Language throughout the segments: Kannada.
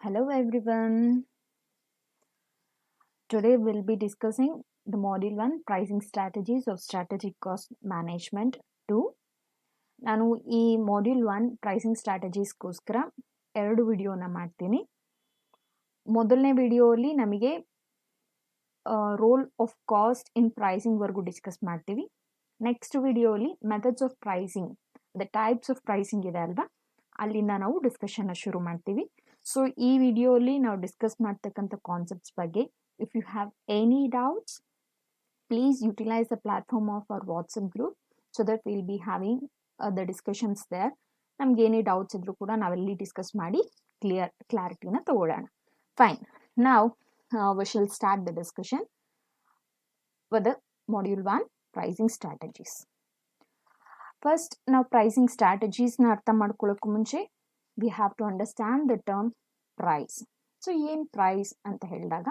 Hello everyone. Today we'll be discussing the module 1 pricing strategies of strategic cost management 2. ನಾನು ಈ ಮಾಡ್ಯೂಲ್ 1 ಪ್ರೈಸಿಂಗ್ ಸ್ಟ್ರಾಟಜೀಸ್ಗೋಸ್ಕರ 2 ವಿಡಿಯೋನ ಮಾಡ್ತೀನಿ. ಮೊದಲನೇ ವಿಡಿಯೋಲಿ ನಮಗೆ role of cost in pricing ವರೆಗೂ ಡಿಸ್ಕಸ್ ಮಾಡ್ತೀವಿ. ನೆಕ್ಸ್ಟ್ ವಿಡಿಯೋಲಿ methods of pricing, the types of pricing ಇದೆ ಅಲ್ವಾ, ಅಲ್ಲಿಂದ ನಾವು ಡಿಸ್ಕಷನ್ ಶುರು ಮಾಡ್ತೀವಿ. ಸೊ ಈ ವಿಡಿಯೋಲಿ ನಾವು ಡಿಸ್ಕಸ್ ಮಾಡ್ತಕ್ಕಂಥ ಕಾನ್ಸೆಪ್ಟ್ಸ್ ಬಗ್ಗೆ if you have any doubts, please utilize the platform of our WhatsApp group so that we'll be having the discussions there. ನಮ್ಗೆ ಏನೇ ಡೌಟ್ಸ್ ಇದ್ರೂ ಕೂಡ ನಾವೆಲ್ಲಿ ಡಿಸ್ಕಸ್ ಮಾಡಿ ಕ್ಲಾರಿಟಿನ ತಗೊಳ್ಳೋಣ. ಫೈನ್, ನಾವು we shall start the discussion with the module 1 pricing strategies. First ನಾವು ಪ್ರೈಸಿಂಗ್ ಸ್ಟ್ರಾಟಜೀಸ್ನ ಅರ್ಥ ಮಾಡ್ಕೊಳ್ಳೋಕ್ಕೂ ಮುಂಚೆ we have to understand the term price. So ಏನು ಪ್ರೈಸ್ ಅಂತ ಹೇಳಿದಾಗ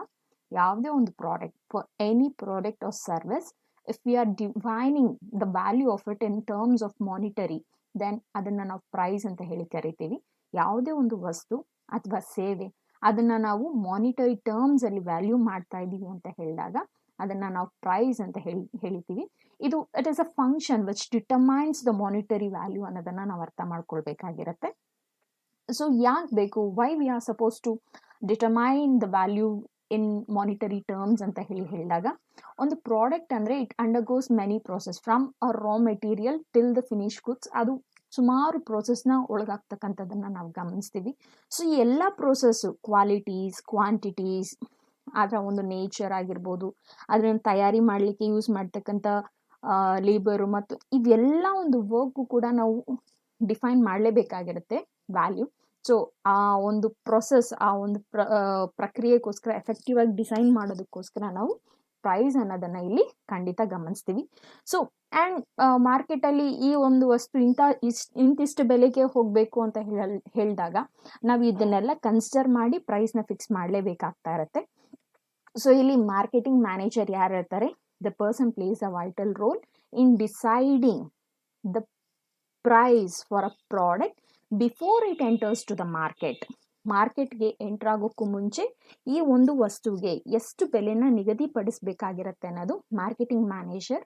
ಯಾವುದೇ ಒಂದು product, for any product or service, if we are defining the value of it in terms of monetary, then ಅದನ್ನು ನಾವು ಪ್ರೈಸ್ ಅಂತ ಹೇಳಿ ಕರಿತೀವಿ. ಯಾವುದೇ ಒಂದು ವಸ್ತು ಅಥವಾ ಸೇವೆ ಅದನ್ನು ನಾವು ಮಾನಿಟರಿ ಟರ್ಮ್ಸ್ ಅಲ್ಲಿ ವ್ಯಾಲ್ಯೂ ಮಾಡ್ತಾ ಇದ್ದೀವಿ ಅಂತ ಹೇಳಿದಾಗ ಅದನ್ನು ನಾವು ಪ್ರೈಸ್ ಅಂತ ಹೇಳಿತೀವಿ. ಇದು it is a function which determines the monetary value ಅನ್ನೋದನ್ನು ನಾವು ಅರ್ಥ ಮಾಡ್ಕೊಳ್ಬೇಕಾಗಿರುತ್ತೆ. ಸೊ ಯಾಕೆ ಬೇಕು, why we are suppose to determine the value in monetary terms ಅಂತ ಹೇಳಿದಾಗ, ಒಂದು ಪ್ರಾಡಕ್ಟ್ ಅಂದರೆ it undergoes many process from a raw material till the finish goods. ಅದು ಸುಮಾರು ಪ್ರೋಸೆಸ್ನ ಒಳಗಾಗ್ತಕ್ಕಂಥದ್ದನ್ನು ನಾವು ಗಮನಿಸ್ತೀವಿ. ಸೊ ಈ ಎಲ್ಲ ಪ್ರೋಸೆಸ್ಸು, ಕ್ವಾಲಿಟೀಸ್, ಕ್ವಾಂಟಿಟೀಸ್, ಅದರ ಒಂದು ನೇಚರ್ ಆಗಿರ್ಬೋದು, ಅದನ್ನು ತಯಾರಿ ಮಾಡಲಿಕ್ಕೆ ಯೂಸ್ ಮಾಡ್ತಕ್ಕಂಥ ಲೇಬರು ಮತ್ತು ಇವೆಲ್ಲ ಒಂದು ವರ್ಕು ಕೂಡ ನಾವು ಡಿಫೈನ್ ಮಾಡಲೇಬೇಕಾಗಿರುತ್ತೆ ವ್ಯಾಲ್ಯೂ. ಸೊ ಆ ಒಂದು ಪ್ರೊಸೆಸ್, ಆ ಒಂದು ಪ್ರಕ್ರಿಯೆಗೋಸ್ಕರ ಎಫೆಕ್ಟಿವ್ ಆಗಿ ಡಿಸೈನ್ ಮಾಡೋದಕ್ಕೋಸ್ಕರ ನಾವು ಪ್ರೈಸ್ ಅನ್ನೋದನ್ನು ಇಲ್ಲಿ ಖಂಡಿತ ಗಮನಿಸ್ತೀವಿ. ಸೊ ಆ್ಯಂಡ್ ಮಾರ್ಕೆಟಲ್ಲಿ ಈ ಒಂದು ವಸ್ತು ಇಂತಿಷ್ಟು ಬೆಲೆಗೆ ಹೋಗಬೇಕು ಅಂತ ಹೇಳಿದಾಗ ನಾವು ಇದನ್ನೆಲ್ಲ ಕನ್ಸಿಡರ್ ಮಾಡಿ ಪ್ರೈಸ್ನ ಫಿಕ್ಸ್ ಮಾಡಲೇಬೇಕಾಗ್ತಾ ಇರುತ್ತೆ. ಸೊ ಇಲ್ಲಿ ಮಾರ್ಕೆಟಿಂಗ್ ಮ್ಯಾನೇಜರ್ ಯಾರು ಇರ್ತಾರೆ, the person plays a vital role in deciding the price for a product before it enters to the market. ಮಾರ್ಕೆಟ್ಗೆ ಎಂಟರ್ ಆಗೋಕ್ಕೂ ಮುಂಚೆ ಈ ಒಂದು ವಸ್ತುವಿಗೆ ಎಷ್ಟು ಬೆಲೆನ ನಿಗದಿಪಡಿಸಬೇಕಾಗಿರುತ್ತೆ ಅನ್ನೋದು ಮಾರ್ಕೆಟಿಂಗ್ ಮ್ಯಾನೇಜರ್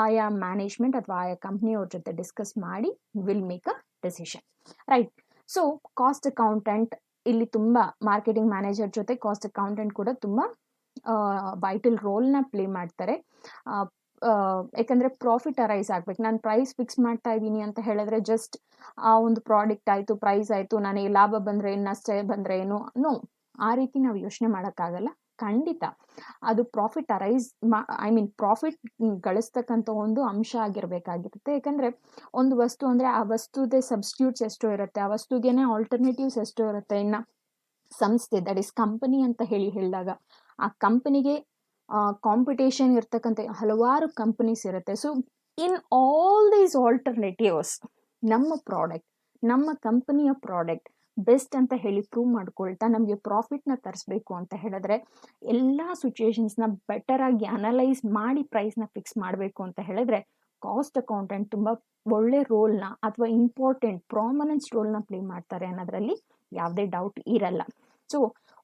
ಆಯಾ ಮ್ಯಾನೇಜ್ಮೆಂಟ್ ಅಥವಾ ಆಯಾ ಕಂಪ್ನಿಯವ್ರ ಜೊತೆ ಡಿಸ್ಕಸ್ ಮಾಡಿ will make a decision, right. So cost accountant ಇಲ್ಲಿ ತುಂಬ, ಮಾರ್ಕೆಟಿಂಗ್ ಮ್ಯಾನೇಜರ್ ಜೊತೆ ಕಾಸ್ಟ್ ಅಕೌಂಟೆಂಟ್ ಕೂಡ ತುಂಬ ವೈಟಲ್ ರೋಲ್ನ ಪ್ಲೇ ಮಾಡ್ತಾರೆ. ಯಾಕಂದರೆ ಪ್ರಾಫಿಟ್ ಅರೈಸ್ ಆಗ್ಬೇಕು. ನಾನು ಪ್ರೈಸ್ ಫಿಕ್ಸ್ ಮಾಡ್ತಾ ಇದ್ದೀನಿ ಅಂತ ಹೇಳಿದ್ರೆ ಜಸ್ಟ್ ಆ ಒಂದು ಪ್ರಾಡಕ್ಟ್ ಆಯಿತು, ಪ್ರೈಸ್ ಆಯಿತು, ನನಗೆ ಲಾಭ ಬಂದರೆ ಏನು, ನಷ್ಟ ಬಂದರೆ ಏನು, ನೋ, ಆ ರೀತಿ ನಾವು ಯೋಚನೆ ಮಾಡೋಕ್ಕಾಗಲ್ಲ. ಖಂಡಿತ ಅದು ಪ್ರಾಫಿಟ್ ಅರೈಸ್ ಪ್ರಾಫಿಟ್ ಗಳಿಸ್ತಕ್ಕಂಥ ಒಂದು ಅಂಶ ಆಗಿರಬೇಕಾಗಿರುತ್ತೆ. ಯಾಕಂದರೆ ಒಂದು ವಸ್ತು ಅಂದರೆ ಆ ವಸ್ತುದೇ ಸಬ್ಸ್ಟಿಟ್ಯೂಟ್ಸ್ ಎಷ್ಟೋ ಇರುತ್ತೆ, ಆ ವಸ್ತುಗೇನೆ ಆಲ್ಟರ್ನೇಟಿವ್ಸ್ ಎಷ್ಟೋ ಇರುತ್ತೆ. ಇನ್ನು ಸಂಸ್ಥೆ, ದಟ್ ಈಸ್ ಕಂಪನಿ ಅಂತ ಹೇಳಿದಾಗ ಆ ಕಂಪನಿಗೆ ಕಾಂಪಿಟೇಷನ್ ಇರ್ತಕ್ಕಂಥ ಹಲವಾರು ಕಂಪನೀಸ್ ಇರುತ್ತೆ. So in all these alternatives ನಮ್ಮ ಪ್ರಾಡಕ್ಟ್, ನಮ್ಮ ಕಂಪನಿಯ ಪ್ರಾಡಕ್ಟ್ ಬೆಸ್ಟ್ ಅಂತ ಹೇಳಿ ಪ್ರೂವ್ ಮಾಡ್ಕೊಳ್ತಾ ನಮಗೆ ಪ್ರಾಫಿಟ್ನ ತರಿಸ್ಬೇಕು ಅಂತ ಹೇಳಿದ್ರೆ ಎಲ್ಲ ಸಿಚುವೇಶನ್ಸ್ನ ಬೆಟರಾಗಿ ಅನಲೈಸ್ ಮಾಡಿ ಪ್ರೈಸ್ನ ಫಿಕ್ಸ್ ಮಾಡಬೇಕು ಅಂತ ಹೇಳಿದ್ರೆ ಕಾಸ್ಟ್ ಅಕೌಂಟೆಂಟ್ ತುಂಬ ಒಳ್ಳೆ ರೋಲ್ನ ಅಥವಾ ಇಂಪಾರ್ಟೆಂಟ್ ಪ್ರಾಮಿನೆನ್ಸ್ ರೋಲ್ನ ಪ್ಲೇ ಮಾಡ್ತಾರೆ ಅನ್ನೋದ್ರಲ್ಲಿ ಯಾವುದೇ ಡೌಟ್ ಇರಲ್ಲ. ಸೊ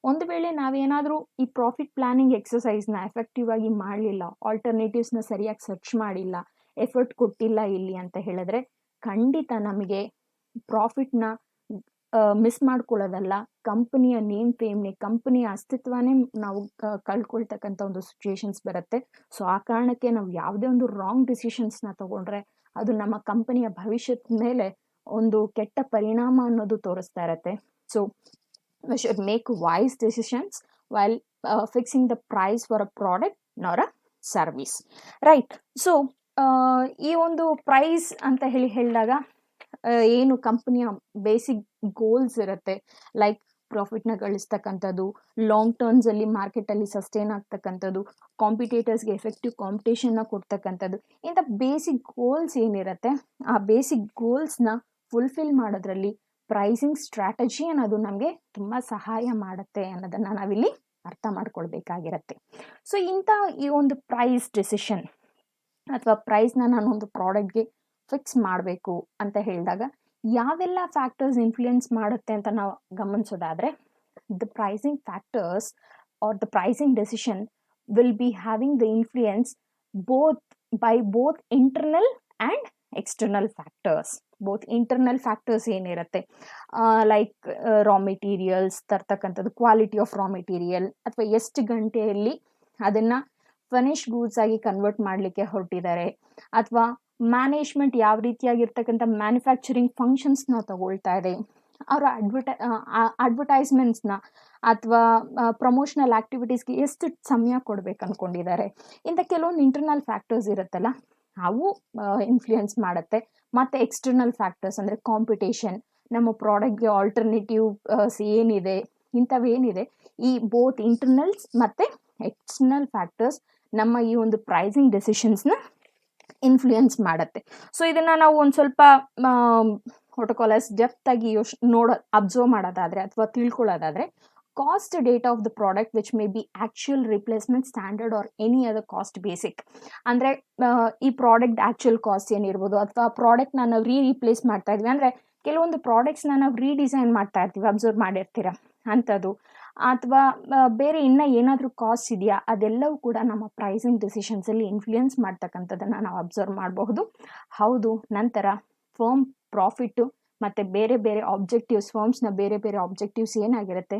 ಒಂದು ವೇಳೆ ನಾವೇನಾದರೂ ಈ ಪ್ರಾಫಿಟ್ ಪ್ಲಾನಿಂಗ್ ಎಕ್ಸಸೈಸ್ನ ಎಫೆಕ್ಟಿವ್ ಆಗಿ ಮಾಡಲಿಲ್ಲ, ಆಲ್ಟರ್ನೇಟಿವ್ಸ್ನ ಸರಿಯಾಗಿ ಸರ್ಚ್ ಮಾಡಿಲ್ಲ, ಎಫರ್ಟ್ ಕೊಟ್ಟಿಲ್ಲ ಇಲ್ಲಿ ಅಂತ ಹೇಳಿದ್ರೆ ಖಂಡಿತ ನಮಗೆ ಪ್ರಾಫಿಟ್ನ ಮಿಸ್ ಮಾಡ್ಕೊಳ್ಳೋದಲ್ಲ, ಕಂಪನಿಯ ನೇಮ್ ಫೇಮ್ನೇ, ಕಂಪನಿಯ ಅಸ್ತಿತ್ವನೇ ನಾವು ಕಳ್ಕೊಳ್ತಕ್ಕಂಥ ಒಂದು ಸಿಚುವೇಶನ್ಸ್ ಬರುತ್ತೆ. ಸೊ ಆ ಕಾರಣಕ್ಕೆ ನಾವು ಯಾವುದೇ ಒಂದು ರಾಂಗ್ ಡಿಸಿಷನ್ಸ್ನ ತಗೊಂಡ್ರೆ ಅದು ನಮ್ಮ ಕಂಪನಿಯ ಭವಿಷ್ಯದ ಮೇಲೆ ಒಂದು ಕೆಟ್ಟ ಪರಿಣಾಮ ಅನ್ನೋದು ತೋರಿಸ್ತಾ ಇರುತ್ತೆ. So we should make wise decisions while fixing the price for a product nor a service, right. So ಈ ಒಂದು ಪ್ರೈಸ್ ಅಂತ ಹೇಳಿದಾಗ ಏನು ಕಂಪನಿಯ ಬೇಸಿಕ್ ಗೋಲ್ಸ್ ಇರುತ್ತೆ, ಲೈಕ್ ಪ್ರಾಫಿಟ್ನ ಗಳಿಸ್ತಕ್ಕಂಥದ್ದು, ಲಾಂಗ್ ಟರ್ಮ್ಸಲ್ಲಿ ಮಾರ್ಕೆಟಲ್ಲಿ ಸಸ್ಟೈನ್ ಆಗ್ತಕ್ಕಂಥದ್ದು, ಕಾಂಪಿಟೇಟರ್ಸ್ಗೆ ಎಫೆಕ್ಟಿವ್ ಕಾಂಪಿಟೇಷನ್ನ ಕೊಡ್ತಕ್ಕಂಥದ್ದು, ಇಂಥ ಬೇಸಿಕ್ ಗೋಲ್ಸ್ ಏನಿರುತ್ತೆ ಆ ಬೇಸಿಕ್ ಗೋಲ್ಸ್ನ ಫುಲ್ಫಿಲ್ ಮಾಡೋದ್ರಲ್ಲಿ ಪ್ರೈಸಿಂಗ್ ಸ್ಟ್ರಾಟಜಿ ಅನ್ನೋದು ನಮಗೆ ತುಂಬ ಸಹಾಯ ಮಾಡುತ್ತೆ ಅನ್ನೋದನ್ನು ನಾವಿಲ್ಲಿ ಅರ್ಥ ಮಾಡ್ಕೊಳ್ಬೇಕಾಗಿರುತ್ತೆ. ಸೊ ಇಂಥ ಈ ಒಂದು ಪ್ರೈಸ್ ಡಿಸಿಷನ್ ಅಥವಾ ಪ್ರೈಸ್ನ ನಾನೊಂದು ಪ್ರಾಡಕ್ಟ್ಗೆ ಫಿಕ್ಸ್ ಮಾಡಬೇಕು ಅಂತ ಹೇಳಿದಾಗ ಯಾವೆಲ್ಲ ಫ್ಯಾಕ್ಟರ್ಸ್ ಇನ್ಫ್ಲುಯೆನ್ಸ್ ಮಾಡುತ್ತೆ ಅಂತ ನಾವು ಗಮನಿಸೋದಾದರೆ, the pricing factors or the pricing decision will be having the influence both by both internal and external factors. both internal factors ಏನಿರುತ್ತೆ ಲೈಕ್ ರಾ ಮೆಟೀರಿಯಲ್ಸ್ ತರ್ತಕ್ಕಂಥದ್ದು, ಕ್ವಾಲಿಟಿ ಆಫ್ ರಾ ಮೆಟೀರಿಯಲ್, ಅಥವಾ ಎಷ್ಟು ಗಂಟೆಯಲ್ಲಿ ಅದನ್ನ ಫಿನಿಶ್ ಗೂಡ್ಸ್ ಆಗಿ ಕನ್ವರ್ಟ್ ಮಾಡಲಿಕ್ಕೆ ಹೊರಟಿದ್ದಾರೆ, ಅಥವಾ ಮ್ಯಾನೇಜ್ಮೆಂಟ್ ಯಾವ ರೀತಿಯಾಗಿರ್ತಕ್ಕಂಥ ಮ್ಯಾನುಫ್ಯಾಕ್ಚರಿಂಗ್ ಫಂಕ್ಷನ್ಸ್ನ ತಗೊಳ್ತಾ ಇದೆ, ಅವರ ಅಡ್ವರ್ಟೈಸ್ಮೆಂಟ್ಸ್ನ ಅಥವಾ ಪ್ರಮೋಷನಲ್ ಆಕ್ಟಿವಿಟೀಸ್ಗೆ ಎಷ್ಟು ಸಮಯ ಕೊಡ್ಬೇಕು ಅನ್ಕೊಂಡಿದ್ದಾರೆ. ಇಂಥ ಕೆಲವೊಂದು ಇಂಟರ್ನಲ್ ಫ್ಯಾಕ್ಟರ್ಸ್ ಇರುತ್ತಲ್ಲ, ಅವು ಇನ್ಫ್ಲೂಯೆನ್ಸ್ ಮಾಡುತ್ತೆ. ಮತ್ತು ಎಕ್ಸ್ಟರ್ನಲ್ ಫ್ಯಾಕ್ಟರ್ಸ್ ಅಂದರೆ ಕಾಂಪಿಟೇಷನ್, ನಮ್ಮ ಪ್ರಾಡಕ್ಟ್ಗೆ ಆಲ್ಟರ್ನೇಟಿವ್ಸ್ ಏನಿದೆ, ಇಂಥವೇನಿದೆ, ಈ ಬೋತ್ ಇಂಟರ್ನಲ್ಸ್ ಮತ್ತು ಎಕ್ಸ್ಟರ್ನಲ್ ಫ್ಯಾಕ್ಟರ್ಸ್ ನಮ್ಮ ಈ ಒಂದು ಪ್ರೈಸಿಂಗ್ ಡೆಸಿಷನ್ಸ್ನ ಇನ್ಫ್ಲೂಯೆನ್ಸ್ ಮಾಡುತ್ತೆ. ಸೊ ಇದನ್ನು ನಾವು ಒಂದು ಸ್ವಲ್ಪ ಪ್ರೋಟೋಕಾಲಸ್ ಡೆಪ್ತ್ ಆಗಿ ಅಬ್ಸರ್ವ್ ಮಾಡೋದಾದರೆ ಅಥವಾ ತಿಳ್ಕೊಳ್ಳೋದಾದರೆ, cost data of the product which may be actual replacement standard or any other cost basic. ಅಂದರೆ ಈ ಪ್ರಾಡಕ್ಟ್ ಆ್ಯಕ್ಚುಯಲ್ ಕಾಸ್ಟ್ ಏನಿರ್ಬೋದು, ಅಥವಾ ಪ್ರಾಡಕ್ಟ್ನ ನಾವು ರೀಪ್ಲೇಸ್ ಮಾಡ್ತಾ ಇದ್ವಿ ಅಂದರೆ ಕೆಲವೊಂದು ಪ್ರಾಡಕ್ಟ್ಸ್ನ ನಾವು ರೀಡಿಸೈನ್ ಮಾಡ್ತಾ ಇರ್ತೀವಿ, ಅಬ್ಸರ್ವ್ ಮಾಡಿರ್ತೀರ ಅಂಥದ್ದು, ಅಥವಾ ಬೇರೆ ಇನ್ನೂ ಏನಾದರೂ ಕಾಸ್ಟ್ ಇದೆಯಾ, ಅದೆಲ್ಲವೂ ಕೂಡ ನಮ್ಮ ಪ್ರೈಸಿಂಗ್ ಡಿಸಿಷನ್ಸಲ್ಲಿ ಇನ್ಫ್ಲೂಯೆನ್ಸ್ ಮಾಡ್ತಕ್ಕಂಥದ್ದನ್ನು ನಾವು ಅಬ್ಸರ್ವ್ ಮಾಡಬಹುದು. ಹೌದು, ನಂತರ ಫರ್ಮ್ ಪ್ರಾಫಿಟ್ಟು ಮತ್ತು ಬೇರೆ ಬೇರೆ ಆಬ್ಜೆಕ್ಟಿವ್ಸ್, ಫರ್ಮ್ಸ್ನ ಬೇರೆ ಬೇರೆ ಆಬ್ಜೆಕ್ಟಿವ್ಸ್ ಏನಾಗಿರುತ್ತೆ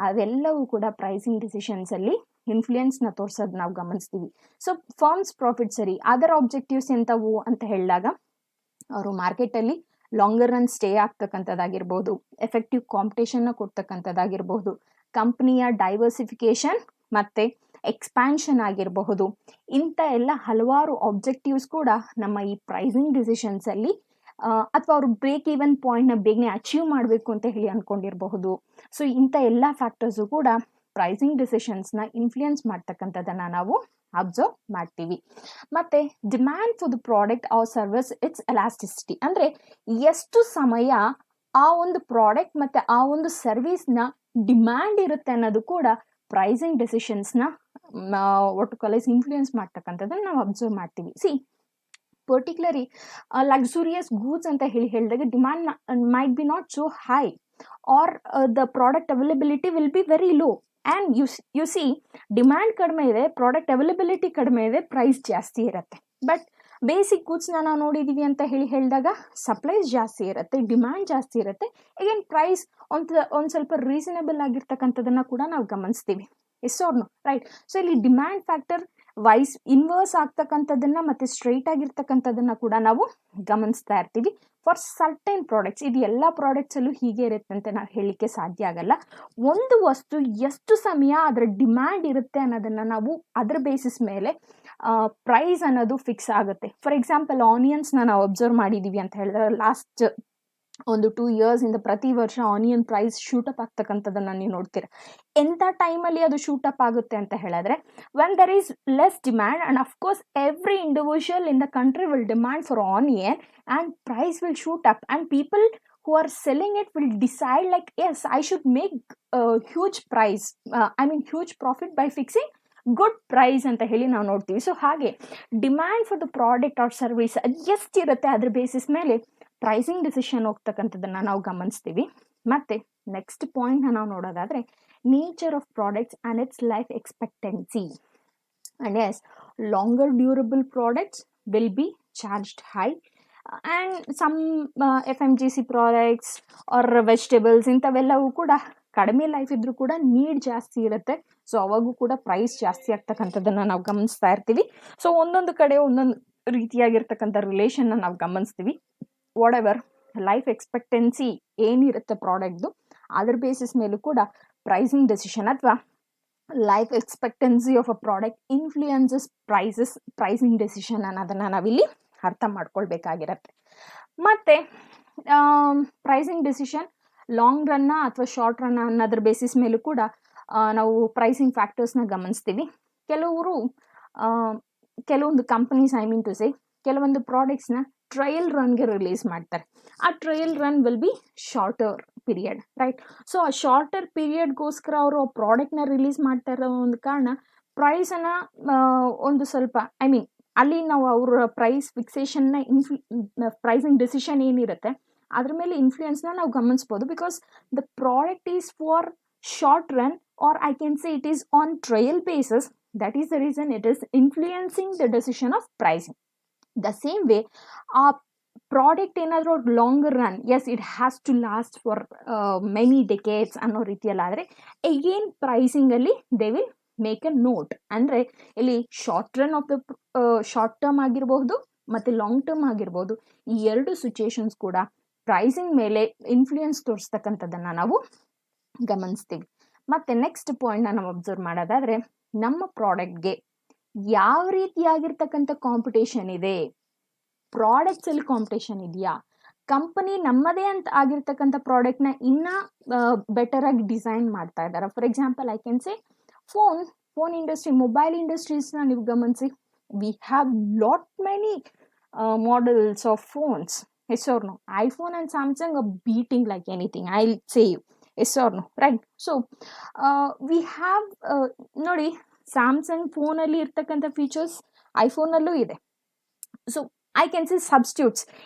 ಅವೆಲ್ಲವೂ ಕೂಡ ಪ್ರೈಸಿಂಗ್ ಡಿಸಿಷನ್ಸಲ್ಲಿ ಇನ್ಫ್ಲೂಯೆನ್ಸ್ನ ತೋರಿಸೋದು ನಾವು ಗಮನಿಸ್ತೀವಿ. ಸೊ ಫರ್ಮ್ಸ್ ಪ್ರಾಫಿಟ್ ಸರಿ, ಅದರ್ ಆಬ್ಜೆಕ್ಟಿವ್ಸ್ ಎಂಥವು ಅಂತ ಹೇಳಿದಾಗ ಅವರು ಮಾರ್ಕೆಟಲ್ಲಿ ಲಾಂಗರ್ ರನ್ ಸ್ಟೇ ಆಗ್ತಕ್ಕಂಥದ್ದಾಗಿರ್ಬೋದು, ಎಫೆಕ್ಟಿವ್ ಕಾಂಪಿಟೇಷನ್ನ ಕೊಡ್ತಕ್ಕಂಥದ್ದಾಗಿರ್ಬೋದು, ಕಂಪ್ನಿಯ ಡೈವರ್ಸಿಫಿಕೇಷನ್ ಮತ್ತು ಎಕ್ಸ್ಪ್ಯಾನ್ಷನ್ ಆಗಿರಬಹುದು. ಇಂಥ ಎಲ್ಲ ಹಲವಾರು ಆಬ್ಜೆಕ್ಟಿವ್ಸ್ ಕೂಡ ನಮ್ಮ ಈ ಪ್ರೈಸಿಂಗ್ ಡಿಸಿಷನ್ಸಲ್ಲಿ ಅಥವಾ ಅವರು ಬ್ರೇಕ್ ಈವನ್ ಪಾಯಿಂಟ್ನ ಬೇಗನೆ ಅಚೀವ್ ಮಾಡಬೇಕು ಅಂತ ಹೇಳಿ ಅಂದ್ಕೊಂಡಿರಬಹುದು. ಸೊ ಇಂಥ ಎಲ್ಲ ಫ್ಯಾಕ್ಟರ್ಸು ಕೂಡ ಪ್ರೈಸಿಂಗ್ ಡಿಸಿಷನ್ಸ್ನ ಇನ್ಫ್ಲೂಯೆನ್ಸ್ ಮಾಡ್ತಕ್ಕಂಥದ್ದನ್ನು ನಾವು ಅಬ್ಸರ್ವ್ ಮಾಡ್ತೀವಿ. ಮತ್ತು demand for the product or service, its elasticity, ಅಂದರೆ ಎಷ್ಟು ಸಮಯ ಆ ಒಂದು ಪ್ರಾಡಕ್ಟ್ ಮತ್ತು ಆ ಒಂದು ಸರ್ವಿಸ್ನ ಡಿಮ್ಯಾಂಡ್ ಇರುತ್ತೆ ಅನ್ನೋದು ಕೂಡ ಪ್ರೈಸಿಂಗ್ ಡೆಸಿಷನ್ಸ್ನ ಒಟ್ಟು ಕಾಲೇಜ್ ಇನ್ಫ್ಲೂಯೆನ್ಸ್ ಮಾಡ್ತಕ್ಕಂಥದ್ದನ್ನು ನಾವು ಅಬ್ಸರ್ವ್ ಮಾಡ್ತೀವಿ. ಪರ್ಟಿಕ್ಯುಲರಿ ಲಕ್ಸುರಿಯಸ್ ಗೂಡ್ಸ್ ಅಂತ ಹೇಳಿದಾಗ demand might be not so high are the product availability will be very low. And U C demand ಕಡಿಮೆ ಇದೆ, ಪ್ರಾಡಕ್ಟ್ ಅವೈಲಬಿಲಿಟಿ ಕಡಿಮೆ ಇದೆ, ಪ್ರೈಸ್ ಜಾಸ್ತಿ ಇರುತ್ತೆ. ಬಟ್ ಬೇಸಿಕ್ ಗೂಡ್ಸ್ನ ನಾವು ನೋಡಿದ್ದೀವಿ ಅಂತ ಹೇಳಿದಾಗ ಸಪ್ಲೈಸ್ ಜಾಸ್ತಿ ಇರುತ್ತೆ, ಡಿಮ್ಯಾಂಡ್ ಜಾಸ್ತಿ ಇರುತ್ತೆ, ಈಗೇನು ಪ್ರೈಸ್ ಒಂದು ಸ್ವಲ್ಪ ರೀಸನಬಲ್ ಆಗಿರ್ತಕ್ಕಂಥದ್ದನ್ನು ಕೂಡ ನಾವು ಗಮನಿಸ್ತೀವಿ. Yes or no, right? So ಇಲ್ಲಿ ಡಿಮ್ಯಾಂಡ್ ಫ್ಯಾಕ್ಟರ್ ವೈಸ್ ಇನ್ವರ್ಸ್ ಆಗ್ತಕ್ಕಂಥದ್ದನ್ನು ಮತ್ತು ಸ್ಟ್ರೈಟ್ ಆಗಿರ್ತಕ್ಕಂಥದ್ದನ್ನು ಕೂಡ ನಾವು ಗಮನಿಸ್ತಾ ಇರ್ತೀವಿ ಫಾರ್ ಸರ್ಟೈನ್ ಪ್ರಾಡಕ್ಟ್ಸ್. ಇದು ಎಲ್ಲ ಪ್ರಾಡಕ್ಟ್ಸಲ್ಲೂ ಹೀಗೆ ಇರುತ್ತೆ ಅಂತ ನಾವು ಹೇಳಲಿಕ್ಕೆ ಸಾಧ್ಯ ಆಗಲ್ಲ. ಒಂದು ವಸ್ತು ಎಷ್ಟು ಸಮಯ ಅದರ ಡಿಮ್ಯಾಂಡ್ ಇರುತ್ತೆ ಅನ್ನೋದನ್ನು ನಾವು ಅದರ ಬೇಸಿಸ್ ಮೇಲೆ ಪ್ರೈಸ್ ಅನ್ನೋದು ಫಿಕ್ಸ್ ಆಗುತ್ತೆ. ಫಾರ್ ಎಕ್ಸಾಂಪಲ್ ಆನಿಯನ್ಸ್ನ ನಾವು ಅಬ್ಸರ್ವ್ ಮಾಡಿದ್ದೀವಿ ಅಂತ ಹೇಳಿದ್ರೆ ಲಾಸ್ಟ್ ಒಂದು 2 ಇಯರ್ಸಿಂದ ಪ್ರತಿ ವರ್ಷ ಆನಿಯನ್ ಪ್ರೈಸ್ ಶೂಟಪ್ ಆಗ್ತಕ್ಕಂಥದ್ದನ್ನು ನೀವು ನೋಡ್ತೀರ. ಎಂಥ ಟೈಮಲ್ಲಿ ಅದು ಶೂಟಪ್ ಆಗುತ್ತೆ ಅಂತ ಹೇಳಿದ್ರೆ when there is less demand and of course every individual in the country will demand for onion and price will shoot up and people who are selling it will decide like, yes, I should make huge price, huge profit by fixing good price ಅಂತ ಹೇಳಿ ನಾವು ನೋಡ್ತೀವಿ. ಸೊ ಹಾಗೆ demand for the product or service ಅದು ಎಷ್ಟಿರುತ್ತೆ ಅದ್ರ ಬೇಸಿಸ್ ಮೇಲೆ ಪ್ರೈಸಿಂಗ್ ಡಿಸಿಷನ್ ಹೋಗ್ತಕ್ಕಂಥದ್ದನ್ನು ನಾವು ಗಮನಿಸ್ತೀವಿ. ಮತ್ತು ನೆಕ್ಸ್ಟ್ ಪಾಯಿಂಟ್ನ ನಾವು ನೋಡೋದಾದರೆ nature of products and its life expectancy. And yes, longer durable products will be charged high and some FMGC products or vegetables ಇಂಥವೆಲ್ಲವೂ ಕೂಡ ಕಡಿಮೆ ಲೈಫ್ ಇದ್ರೂ ಕೂಡ ನೀಡ್ ಜಾಸ್ತಿ ಇರುತ್ತೆ. ಸೊ ಅವಾಗೂ ಕೂಡ ಪ್ರೈಸ್ ಜಾಸ್ತಿ ಆಗ್ತಕ್ಕಂಥದ್ದನ್ನು ನಾವು ಗಮನಿಸ್ತಾ ಇರ್ತೀವಿ. ಸೊ ಒಂದೊಂದು ಕಡೆ ಒಂದೊಂದು ರೀತಿಯಾಗಿರ್ತಕ್ಕಂಥ ರಿಲೇಷನ್ನ ನಾವು ಗಮನಿಸ್ತೀವಿ. ವಾಟ್ ಎವರ್ ಲೈಫ್ ಎಕ್ಸ್ಪೆಕ್ಟೆನ್ಸಿ ಏನಿರುತ್ತೆ ಪ್ರಾಡಕ್ಟ್ದು ಅದ್ರ ಬೇಸಿಸ್ ಮೇಲೂ ಕೂಡ ಪ್ರೈಸಿಂಗ್ ಡೆಸಿಷನ್ ಅಥವಾ life expectancy of a product influences pricing decision ಅನ್ನೋದನ್ನು ನಾವಿಲ್ಲಿ ಅರ್ಥ ಮಾಡ್ಕೊಳ್ಬೇಕಾಗಿರತ್ತೆ. ಮತ್ತು ಪ್ರೈಸಿಂಗ್ ಡೆಸಿಷನ್ ಲಾಂಗ್ ರನ್ನ ಅಥವಾ ಶಾರ್ಟ್ ರನ್ನ ಅನ್ನೋದ್ರ ಬೇಸಿಸ್ ಮೇಲೂ ಕೂಡ ನಾವು ಪ್ರೈಸಿಂಗ್ ಫ್ಯಾಕ್ಟರ್ಸ್ನ ಗಮನಿಸ್ತೀವಿ. ಕೆಲವೊಂದು ಕಂಪನೀಸ್ ಕೆಲವೊಂದು ಪ್ರಾಡಕ್ಟ್ಸ್ನ ಟ್ರಯಲ್ ರನ್ಗೆ ರಿಲೀಸ್ ಮಾಡ್ತಾರೆ. ಆ trial run will be shorter period, right? So ಆ ಶಾರ್ಟರ್ ಪೀರಿಯಡ್ಗೋಸ್ಕರ ಅವರು ಆ ಪ್ರಾಡಕ್ಟ್ನ ರಿಲೀಸ್ ಮಾಡ್ತಾ ಇರೋ ಒಂದು ಕಾರಣ ಪ್ರೈಸನ್ನು ಒಂದು ಸ್ವಲ್ಪ ಅಲ್ಲಿ ನಾವು ಅವರ ಪ್ರೈಸ್ ಫಿಕ್ಸೇಷನ್ನ ಪ್ರೈಸಿಂಗ್ ಡಿಸಿಷನ್ ಏನಿರುತ್ತೆ ಅದ್ರ ಮೇಲೆ ಇನ್ಫ್ಲೂಯೆನ್ಸ್ನ ನಾವು ಗಮನಿಸ್ಬೋದು. Because the product is for short run, or I can say it is on trial basis. That is the reason it is influencing the decision of pricing. The same way, a product ಏನಾದರೂ longer run, yes it has to last for many decades ಅನ್ನೋ ರೀತಿಯಲ್ಲಾದರೆ ಅಗೇನ್ ಪ್ರೈಸಿಂಗಲ್ಲಿ they will make a note. ಅಂದರೆ ಇಲ್ಲಿ short run of the short term ಆಗಿರ್ಬೋದು ಮತ್ತು ಲಾಂಗ್ ಟರ್ಮ್ ಆಗಿರ್ಬೋದು, ಈ ಎರಡು ಸಿಚುಯೇಷನ್ಸ್ ಕೂಡ ಪ್ರೈಸಿಂಗ್ ಮೇಲೆ ಇನ್ಫ್ಲೂಯೆನ್ಸ್ ತೋರಿಸ್ತಕ್ಕಂಥದ್ದನ್ನು ನಾವು ಗಮನಿಸ್ತೀವಿ. ಮತ್ತು ನೆಕ್ಸ್ಟ್ ಪಾಯಿಂಟ್ನ ನಾವು ಅಬ್ಸರ್ವ್ ಮಾಡೋದಾದರೆ, ನಮ್ಮ ಪ್ರಾಡಕ್ಟ್ಗೆ ಯಾವ ರೀತಿಯಾಗಿರ್ತಕ್ಕಂಥ ಕಾಂಪಿಟೇಷನ್ ಇದೆ, ಪ್ರಾಡಕ್ಟ್ಸಲ್ಲಿ ಕಾಂಪಿಟೇಷನ್ ಇದೆಯಾ, ಕಂಪನಿ ನಮ್ಮದೇ ಅಂತ ಆಗಿರ್ತಕ್ಕಂಥ ಪ್ರಾಡಕ್ಟ್ನ ಇನ್ನೂ ಬೆಟರಾಗಿ ಡಿಸೈನ್ ಮಾಡ್ತಾ ಇದ್ದಾರೆ. For example I can say phone industry, mobile ಇಂಡಸ್ಟ್ರೀಸ್ನ ನೀವು ಗಮನಿಸಿ, we have lot many models of phones, yes or no? iPhone and Samsung are beating like anything, I'll say you, yes or no, right? So we have ನೋಡಿ, ಸ್ಯಾಮ್ಸಂಗ್ ಫೋನಲ್ಲಿ ಇರ್ತಕ್ಕಂಥ ಫೀಚರ್ಸ್ ಐಫೋನಲ್ಲೂ ಇದೆ. So I can say substitutes.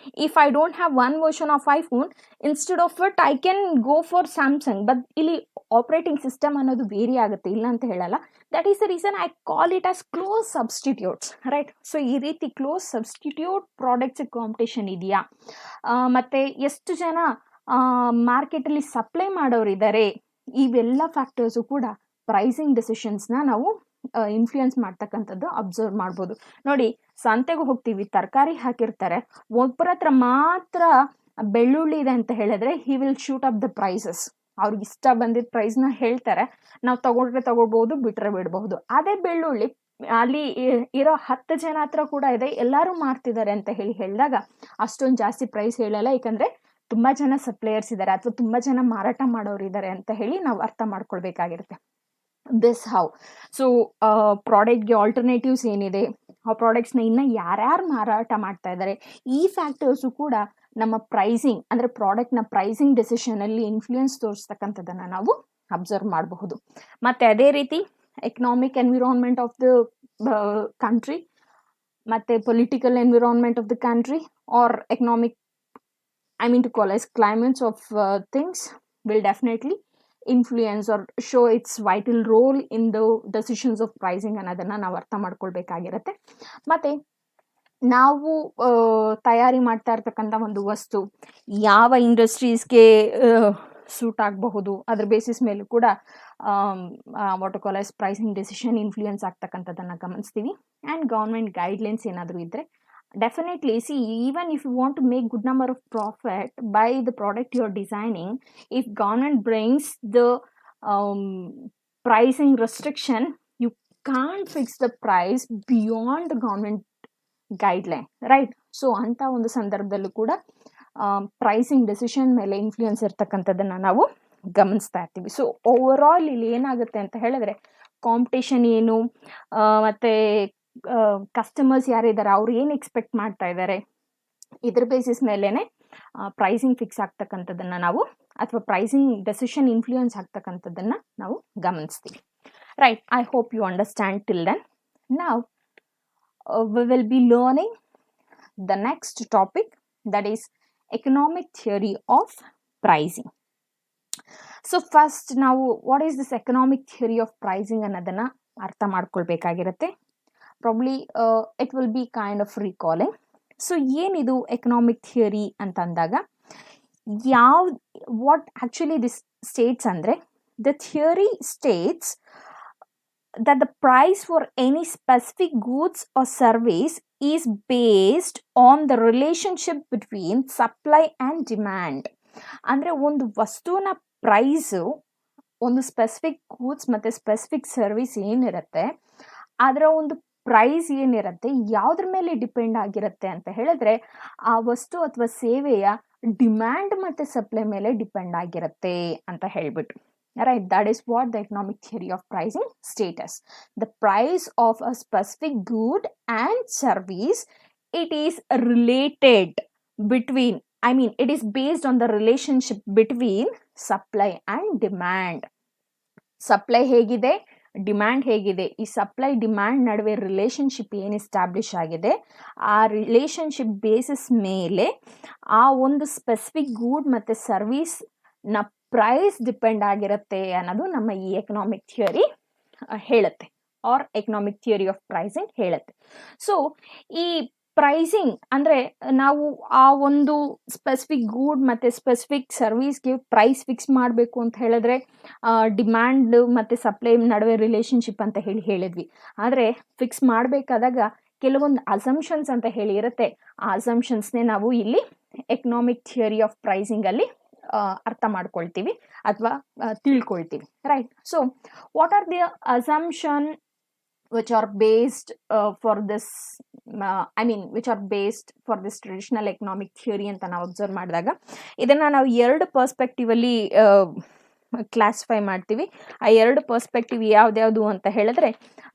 If I don't have one version of iPhone, instead of it I can go for Samsung. But ಇಲ್ಲಿ ಆಪರೇಟಿಂಗ್ ಸಿಸ್ಟಮ್ ಅನ್ನೋದು ವೇರಿ ಆಗುತ್ತೆ, ಇಲ್ಲ ಅಂತ ಹೇಳಲ್ಲ. That is the reason I call it as close substitutes, right? So ಈ ರೀತಿ ಕ್ಲೋಸ್ ಸಬ್ಸ್ಟಿಟ್ಯೂಟ್ ಪ್ರಾಡಕ್ಟ್ಸ್ ಕಾಂಪಿಟೇಷನ್ ಇದೆಯಾ, ಮತ್ತು ಎಷ್ಟು ಜನ ಮಾರ್ಕೆಟಲ್ಲಿ ಸಪ್ಲೈ ಮಾಡೋರಿದ್ದಾರೆ, ಇವೆಲ್ಲ ಫ್ಯಾಕ್ಟರ್ಸು ಕೂಡ ಪ್ರೈಸಿಂಗ್ ಡಿಸಿಷನ್ಸ್ನ ನಾವು ಇನ್ಫ್ಲೂಯೆನ್ಸ್ ಮಾಡ್ತಕ್ಕಂಥದ್ದು ಅಬ್ಸರ್ವ್ ಮಾಡ್ಬೋದು. ನೋಡಿ, ಸಂತೆಗೆ ಹೋಗ್ತೀವಿ, ತರಕಾರಿ ಹಾಕಿರ್ತಾರೆ, ಒಬ್ಬರ ಹತ್ರ ಮಾತ್ರ ಬೆಳ್ಳುಳ್ಳಿ ಇದೆ ಅಂತ ಹೇಳಿದ್ರೆ he will shoot up the prices. ಅವ್ರಿಗೆ ಇಷ್ಟ ಬಂದಿದ್ದ ಪ್ರೈಸ್ನ ಹೇಳ್ತಾರೆ, ನಾವು ತಗೊಂಡ್ರೆ ತಗೋಬಹುದು, ಬಿಟ್ರೆ ಬಿಡಬಹುದು. ಅದೇ ಬೆಳ್ಳುಳ್ಳಿ ಅಲ್ಲಿ ಇರೋ 10 ಜನ ಹತ್ರ ಕೂಡ ಇದೆ, ಎಲ್ಲರೂ ಮಾರ್ತಿದ್ದಾರೆ ಅಂತ ಹೇಳಿದಾಗ ಅಷ್ಟೊಂದು ಜಾಸ್ತಿ ಪ್ರೈಸ್ ಹೇಳಲ್ಲ, ಯಾಕಂದ್ರೆ ತುಂಬಾ ಜನ ಸಪ್ಲೈಯರ್ಸ್ ಇದ್ದಾರೆ ಅಥವಾ ತುಂಬಾ ಜನ ಮಾರಾಟ ಮಾಡೋರು ಇದ್ದಾರೆ ಅಂತ ಹೇಳಿ ನಾವು ಅರ್ಥ ಮಾಡ್ಕೊಳ್ಬೇಕಾಗಿರುತ್ತೆ. This how. ಸೊ ಪ್ರಾಡಕ್ಟ್ಗೆ ಆಲ್ಟರ್ನೇಟಿವ್ಸ್ ಏನಿದೆ, ಆ ಪ್ರಾಡಕ್ಟ್ಸ್ನ ಇನ್ನು ಯಾರ್ಯಾರು ಮಾರಾಟ ಮಾಡ್ತಾ ಇದ್ದಾರೆ, ಈ ಫ್ಯಾಕ್ಟರ್ಸು ಕೂಡ ನಮ್ಮ ಪ್ರೈಸಿಂಗ್ ಅಂದರೆ ಪ್ರಾಡಕ್ಟ್ನ ಪ್ರೈಸಿಂಗ್ ಡೆಸಿಷನಲ್ಲಿ ಇನ್ಫ್ಲೂಯೆನ್ಸ್ ತೋರಿಸ್ತಕ್ಕಂಥದ್ದನ್ನು ನಾವು ಅಬ್ಸರ್ವ್ ಮಾಡಬಹುದು. ಮತ್ತು ಅದೇ ರೀತಿ economic environment of the country ಮತ್ತು political environment of the country or economic, I mean to call as climates of things will definitely influence or show its vital role in the decisions of pricing ಅನ್ನೋದನ್ನು ನಾವು ಅರ್ಥ ಮಾಡ್ಕೊಳ್ಬೇಕಾಗಿರುತ್ತೆ. ಮತ್ತು ನಾವು ತಯಾರಿ ಮಾಡ್ತಾ ಇರ್ತಕ್ಕಂಥ ಒಂದು ವಸ್ತು ಯಾವ ಇಂಡಸ್ಟ್ರೀಸ್ಗೆ ಸೂಟ್ ಆಗಬಹುದು, ಅದ್ರ ಬೇಸಿಸ್ ಮೇಲೂ ಕೂಡ what to call as pricing decision influence ಆಗ್ತಕ್ಕಂಥದ್ದನ್ನು ಗಮನಿಸ್ತೀವಿ. ಆ್ಯಂಡ್ ಗೌರ್ಮೆಂಟ್ ಗೈಡ್ಲೈನ್ಸ್ ಏನಾದರೂ ಇದ್ದರೆ definitely, see, even if you want to make good number of profit by the product you're designing, if government brings the pricing restriction, you can't fix the price beyond the government guideline, right? So anta ಒಂದು ಸಂದರ್ಭದಲ್ಲೂ ಕೂಡ ಪ್ರೈಸಿಂಗ್ ಡೆಸಿಷನ್ ಮೇಲೆ ಇನ್ಫ್ಲೂಯೆನ್ಸ್ ಇರ್ತಕ್ಕಂಥದ್ದನ್ನು ನಾವು ಗಮನಿಸ್ತಾ ಇರ್ತೀವಿ. ಸೊ ಓವರ್ ಆಲ್ ಇಲ್ಲಿ ಏನಾಗುತ್ತೆ ಅಂತ ಹೇಳಿದ್ರೆ, ಕಾಂಪಿಟೇಷನ್ ಏನು, ಮತ್ತು ಕಸ್ಟಮರ್ಸ್ ಯಾರಿದ್ದಾರೆ, ಅವ್ರು ಏನು ಎಕ್ಸ್ಪೆಕ್ಟ್ ಮಾಡ್ತಾ ಇದ್ದಾರೆ, ಇದ್ರ ಬೇಸಿಸ್ ಮೇಲೇ ಪ್ರೈಸಿಂಗ್ ಫಿಕ್ಸ್ ಆಗ್ತಕ್ಕಂಥದ್ದನ್ನು ನಾವು, ಅಥವಾ ಪ್ರೈಸಿಂಗ್ ಡೆಸಿಷನ್ ಇನ್ಫ್ಲೂಯೆನ್ಸ್ ಆಗ್ತಕ್ಕಂಥದ್ದನ್ನು ನಾವು ಗಮನಿಸ್ತೀವಿ, right? I hope you understand till then. ನಾವು we will be learning the next topic, that is economic theory of pricing. So first ನಾವು what is this economic theory of pricing ಅನ್ನೋದನ್ನು ಅರ್ಥ ಮಾಡ್ಕೊಳ್ಬೇಕಾಗಿರುತ್ತೆ. Probably it will be kind of recalling. So ಏನಿದು ಎಕನಾಮಿಕ್ ಥಿಯರಿ ಅಂತಂದಾಗ, what actually this states ಅಂದರೆ, the theory states that the price for any specific goods or service is based on the relationship between supply and demand. ಅಂದರೆ ಒಂದು ವಸ್ತುವಿನ ಪ್ರೈಸು ಒಂದು ಸ್ಪೆಸಿಫಿಕ್ ಗೂಡ್ಸ್ ಮತ್ತು ಸ್ಪೆಸಿಫಿಕ್ ಸರ್ವಿಸ್ ಏನಿರುತ್ತೆ, ಅದರ ಒಂದು ಪ್ರೈಸ್ ಏನಿರುತ್ತೆ ಯಾವುದ್ರ ಮೇಲೆ ಡಿಪೆಂಡ್ ಆಗಿರುತ್ತೆ ಅಂತ ಹೇಳಿದ್ರೆ, ಆ ವಸ್ತು ಅಥವಾ ಸೇವೆಯ ಡಿಮ್ಯಾಂಡ್ ಮತ್ತು ಸಪ್ಲೈ ಮೇಲೆ ಡಿಪೆಂಡ್ ಆಗಿರುತ್ತೆ ಅಂತ ಹೇಳ್ಬಿಟ್ಟು, right? That is what the economic theory of pricing states. The price of a specific good and service, it is related between, I mean it is based on the relationship between supply and demand. Supply ಹೇಗಿದೆ, ಡಿಮ್ಯಾಂಡ್ ಹೇಗಿದೆ, ಈ ಸಪ್ಲೈ ಡಿಮ್ಯಾಂಡ್ ನಡುವೆ ರಿಲೇಷನ್ಶಿಪ್ ಏನು ಎಸ್ಟಾಬ್ಲಿಷ್ ಆಗಿದೆ, ಆ ರಿಲೇಷನ್ಶಿಪ್ ಬೇಸಿಸ್ ಮೇಲೆ ಆ ಒಂದು ಸ್ಪೆಸಿಫಿಕ್ ಗೂಡ್ ಮತ್ತು ಸರ್ವಿಸ್ನ ಪ್ರೈಸ್ ಡಿಪೆಂಡ್ ಆಗಿರುತ್ತೆ ಅನ್ನೋದು ನಮ್ಮ ಈ ಎಕನಾಮಿಕ್ ಥಿಯರಿ ಹೇಳುತ್ತೆ, or economic theory of pricing ಹೇಳುತ್ತೆ. ಸೊ ಈ ಪ್ರೈಸಿಂಗ್ ಅಂದರೆ ನಾವು ಆ ಒಂದು ಸ್ಪೆಸಿಫಿಕ್ ಗೂಡ್ ಮತ್ತು ಸ್ಪೆಸಿಫಿಕ್ ಸರ್ವಿಸ್ಗೆ ಪ್ರೈಸ್ ಫಿಕ್ಸ್ ಮಾಡಬೇಕು ಅಂತ ಹೇಳಿದ್ರೆ ಡಿಮ್ಯಾಂಡ್ ಮತ್ತು ಸಪ್ಲೈ ನಡುವೆ ರಿಲೇಷನ್ಶಿಪ್ ಅಂತ ಹೇಳಿದ್ವಿ. ಆದರೆ ಫಿಕ್ಸ್ ಮಾಡಬೇಕಾದಾಗ ಕೆಲವೊಂದು ಅಸಂಪ್ಷನ್ಸ್ ಅಂತ ಹೇಳಿ ಇರುತ್ತೆ. ಆ ಅಸಂಪ್ಷನ್ಸ್ನೇ ನಾವು ಇಲ್ಲಿ ಎಕನಾಮಿಕ್ ಥಿಯರಿ ಆಫ್ ಪ್ರೈಸಿಂಗಲ್ಲಿ ಅರ್ಥ ಮಾಡ್ಕೊಳ್ತೀವಿ ಅಥವಾ ತಿಳ್ಕೊಳ್ತೀವಿ, right? So what are the assumption which are based for this which are based for this traditional economic theory ಅಂತ ನಾವು ಅಬ್ಸರ್ವ್ ಮಾಡಿದಾಗ ಇದನ್ನು ನಾವು ಎರಡು ಪರ್ಸ್ಪೆಕ್ಟಿವ್ ಅಲ್ಲಿ ಕ್ಲಾಸಿಫೈ ಮಾಡ್ತೀವಿ. ಆ ಎರಡು ಪರ್ಸ್ಪೆಕ್ಟಿವ್ ಯಾವ್ದ್ಯಾವುದು ಅಂತ ಹೇಳಿದ್ರೆ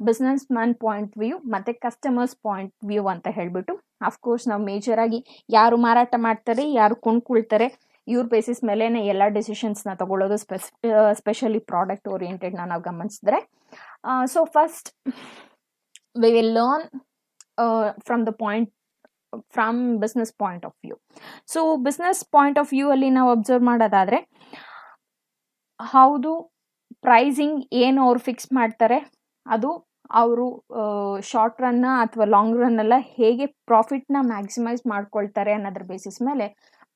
ಬಿಸ್ನೆಸ್ ಮ್ಯಾನ್ ಪಾಯಿಂಟ್ ವ್ಯೂ ಮತ್ತು ಕಸ್ಟಮರ್ಸ್ ಪಾಯಿಂಟ್ ವ್ಯೂ ಅಂತ ಹೇಳ್ಬಿಟ್ಟು, ಅಫ್ಕೋರ್ಸ್ ನಾವು ಮೇಜರ್ ಆಗಿ ಯಾರು ಮಾರಾಟ ಮಾಡ್ತಾರೆ, ಯಾರು ಕೊಂಡ್ಕೊಳ್ತಾರೆ, ಇವ್ರ ಬೇಸಿಸ್ ಮೇಲೇ ಎಲ್ಲ ಡೆಸಿಷನ್ಸ್ನ ತಗೊಳ್ಳೋದು, ಸ್ಪೆಷಲಿ ಪ್ರಾಡಕ್ಟ್ ಓರಿಯೆಂಟೆಡ್ನ ನಾವು ಗಮನಿಸಿದ್ರೆ. So first we will learn from business point of view. So business point of view ಅಲ್ಲಿ ನಾವು ಅಬ್ಸರ್ವ್ ಮಾಡೋದಾದರೆ ಹೌದು ಪ್ರೈಸಿಂಗ್ ಏನು ಅವ್ರು ಫಿಕ್ಸ್ ಮಾಡ್ತಾರೆ ಅದು ಅವರು ಶಾರ್ಟ್ ರನ್ನ ಅಥವಾ ಲಾಂಗ್ ರನ್ ಎಲ್ಲ ಹೇಗೆ ಪ್ರಾಫಿಟ್ನ ಮ್ಯಾಕ್ಸಿಮೈಸ್ ಮಾಡ್ಕೊಳ್ತಾರೆ ಅನ್ನೋದ್ರ ಬೇಸಿಸ್ ಮೇಲೆ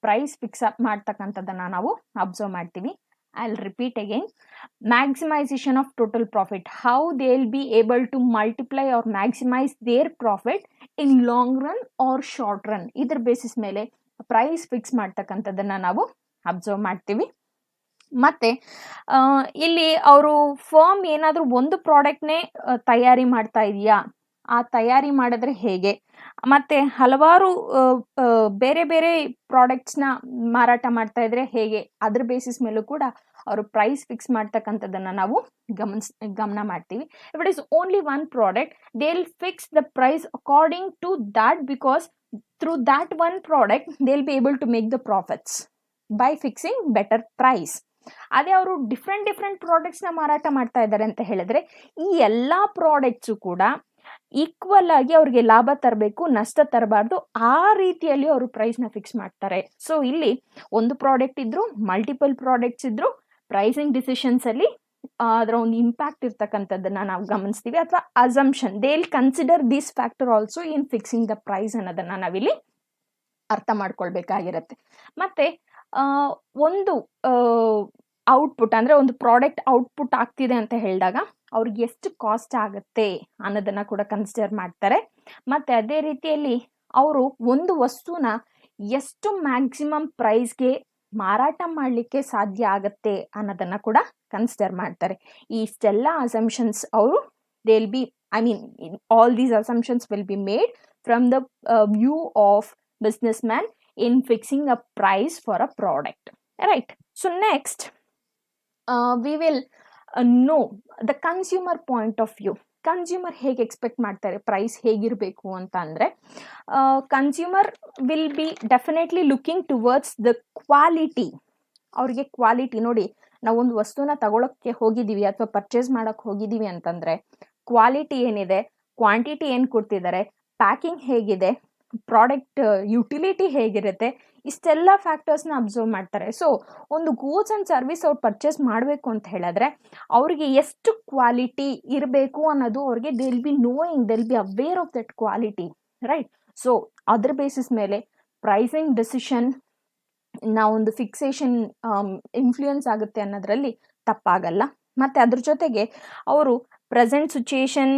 ಪ್ರೈಸ್ ಫಿಕ್ಸ್ ಮಾಡ್ತಕ್ಕಂಥದ್ದನ್ನು ನಾವು ಅಬ್ಸರ್ವ್ ಮಾಡ್ತೀವಿ. I'll repeat again, maximization of total profit, how they'll be able to multiply or maximize their profit in long run or short run, ಇದರ ಬೇಸಿಸ್ ಮೇಲೆ ಪ್ರೈಸ್ ಫಿಕ್ಸ್ ಮಾಡ್ತಕ್ಕಂಥದ್ದನ್ನು ನಾವು ಅಬ್ಸರ್ವ್ ಮಾಡ್ತೀವಿ. ಮತ್ತು ಇಲ್ಲಿ ಅವರು ಫರ್ಮ್ ಏನಾದರೂ ಒಂದು ಪ್ರಾಡಕ್ಟ್ನೇ ತಯಾರಿ ಮಾಡ್ತಾ ಇದೆಯಾ, ಆ ತಯಾರಿ ಮಾಡಿದ್ರೆ ಹೇಗೆ, ಮತ್ತು ಹಲವಾರು ಬೇರೆ ಬೇರೆ ಪ್ರಾಡಕ್ಟ್ಸ್ನ ಮಾರಾಟ ಮಾಡ್ತಾ ಇದ್ರೆ ಹೇಗೆ, ಅದ್ರ ಬೇಸಿಸ್ ಮೇಲೂ ಕೂಡ ಅವರು ಪ್ರೈಸ್ ಫಿಕ್ಸ್ ಮಾಡ್ತಕ್ಕಂಥದ್ದನ್ನು ನಾವು ಗಮನ ಮಾಡ್ತೀವಿ. If it is only one product they will fix the price according to that, because through that one product they will be able to make the profits by fixing better price. ಅದೇ ಅವರು ಡಿಫ್ರೆಂಟ್ ಪ್ರಾಡಕ್ಟ್ಸ್ನ ಮಾರಾಟ ಮಾಡ್ತಾ ಇದ್ದಾರೆ ಅಂತ ಹೇಳಿದ್ರೆ ಈ ಎಲ್ಲ ಪ್ರಾಡಕ್ಟ್ಸು ಕೂಡ ಈಕ್ವಲ್ ಆಗಿ ಅವ್ರಿಗೆ ಲಾಭ ತರಬೇಕು, ನಷ್ಟ ತರಬಾರ್ದು, ಆ ರೀತಿಯಲ್ಲಿ ಅವರು ಪ್ರೈಸ್ನ ಫಿಕ್ಸ್ ಮಾಡ್ತಾರೆ. ಸೊ ಇಲ್ಲಿ ಒಂದು ಪ್ರಾಡಕ್ಟ್ ಇದ್ರು, ಮಲ್ಟಿಪಲ್ ಪ್ರಾಡಕ್ಟ್ಸ್ ಇದ್ರು, ಪ್ರೈಸಿಂಗ್ ಡಿಸಿಷನ್ಸ್ ಅಲ್ಲಿ ಅದರ ಒಂದು ಇಂಪ್ಯಾಕ್ಟ್ ಇರ್ತಕ್ಕಂಥದ್ದನ್ನ ನಾವು ಗಮನಿಸ್ತೀವಿ. ಅಥವಾ assumption, they will consider this factor also in fixing the price ಅನ್ನೋದನ್ನ ನಾವಿಲ್ಲಿ ಅರ್ಥ ಮಾಡ್ಕೊಳ್ಬೇಕಾಗಿರುತ್ತೆ. ಮತ್ತೆ ಒಂದು ಔಟ್ಪುಟ್ ಅಂದರೆ ಒಂದು ಪ್ರಾಡಕ್ಟ್ ಔಟ್ಪುಟ್ ಆಗ್ತಿದೆ ಅಂತ ಹೇಳಿದಾಗ ಅವ್ರಿಗೆ ಎಷ್ಟು ಕಾಸ್ಟ್ ಆಗುತ್ತೆ ಅನ್ನೋದನ್ನು ಕೂಡ ಕನ್ಸಿಡರ್ ಮಾಡ್ತಾರೆ. ಮತ್ತು ಅದೇ ರೀತಿಯಲ್ಲಿ ಅವರು ಒಂದು ವಸ್ತುನ ಎಷ್ಟು ಮ್ಯಾಕ್ಸಿಮಮ್ ಪ್ರೈಸ್ಗೆ ಮಾರಾಟ ಮಾಡಲಿಕ್ಕೆ ಸಾಧ್ಯ ಆಗುತ್ತೆ ಅನ್ನೋದನ್ನು ಕೂಡ ಕನ್ಸಿಡರ್ ಮಾಡ್ತಾರೆ. ಈ ಇಷ್ಟೆಲ್ಲ ಅಸಂಪ್ಷನ್ಸ್ ಅವರು they will B all these assumptions will be made from the view of businessman in fixing a price for a product, right? So next we will know the consumer point of view. Consumer ಹೇಗೆ ಎಕ್ಸ್ಪೆಕ್ಟ್ ಮಾಡ್ತಾರೆ ಪ್ರೈಸ್ ಹೇಗಿರಬೇಕು ಅಂತ ಅಂದರೆ, consumer will be definitely looking towards the quality. ಅವ್ರಿಗೆ ಕ್ವಾಲಿಟಿ ನೋಡಿ, ನಾವೊಂದು ವಸ್ತುನ ತಗೊಳಕ್ಕೆ ಹೋಗಿದ್ದೀವಿ ಅಥವಾ ಪರ್ಚೇಸ್ ಮಾಡೋಕ್ಕೆ ಹೋಗಿದ್ದೀವಿ ಅಂತಂದರೆ ಕ್ವಾಲಿಟಿ ಏನಿದೆ, ಕ್ವಾಂಟಿಟಿ ಏನು ಕೊಡ್ತಿದ್ದಾರೆ, ಪ್ಯಾಕಿಂಗ್ ಹೇಗಿದೆ, ಪ್ರಾಡಕ್ಟ್ ಯುಟಿಲಿಟಿ ಹೇಗಿರುತ್ತೆ, ಇಷ್ಟೆಲ್ಲ ಫ್ಯಾಕ್ಟರ್ಸ್ನ ಅಬ್ಸರ್ವ್ ಮಾಡ್ತಾರೆ. ಸೊ ಒಂದು ಗೂಡ್ಸ್ ಆ್ಯಂಡ್ ಸರ್ವಿಸ್ ಅವ್ರು ಪರ್ಚೇಸ್ ಮಾಡಬೇಕು ಅಂತ ಹೇಳಿದ್ರೆ ಅವ್ರಿಗೆ ಎಷ್ಟು ಕ್ವಾಲಿಟಿ ಇರಬೇಕು ಅನ್ನೋದು ಅವ್ರಿಗೆ they will be knowing, they will be aware of that quality, right? So ಅದ್ರ ಬೇಸಿಸ್ ಮೇಲೆ ಪ್ರೈಸಿಂಗ್ ಡಿಸಿಷನ್ ನಾವೊಂದು ಫಿಕ್ಸೇಷನ್ ಇನ್ಫ್ಲೂಯೆನ್ಸ್ ಆಗುತ್ತೆ ಅನ್ನೋದ್ರಲ್ಲಿ ತಪ್ಪಾಗಲ್ಲ. ಮತ್ತು ಅದ್ರ ಜೊತೆಗೆ ಅವರು ಪ್ರೆಸೆಂಟ್ ಸಿಚುಯೇಷನ್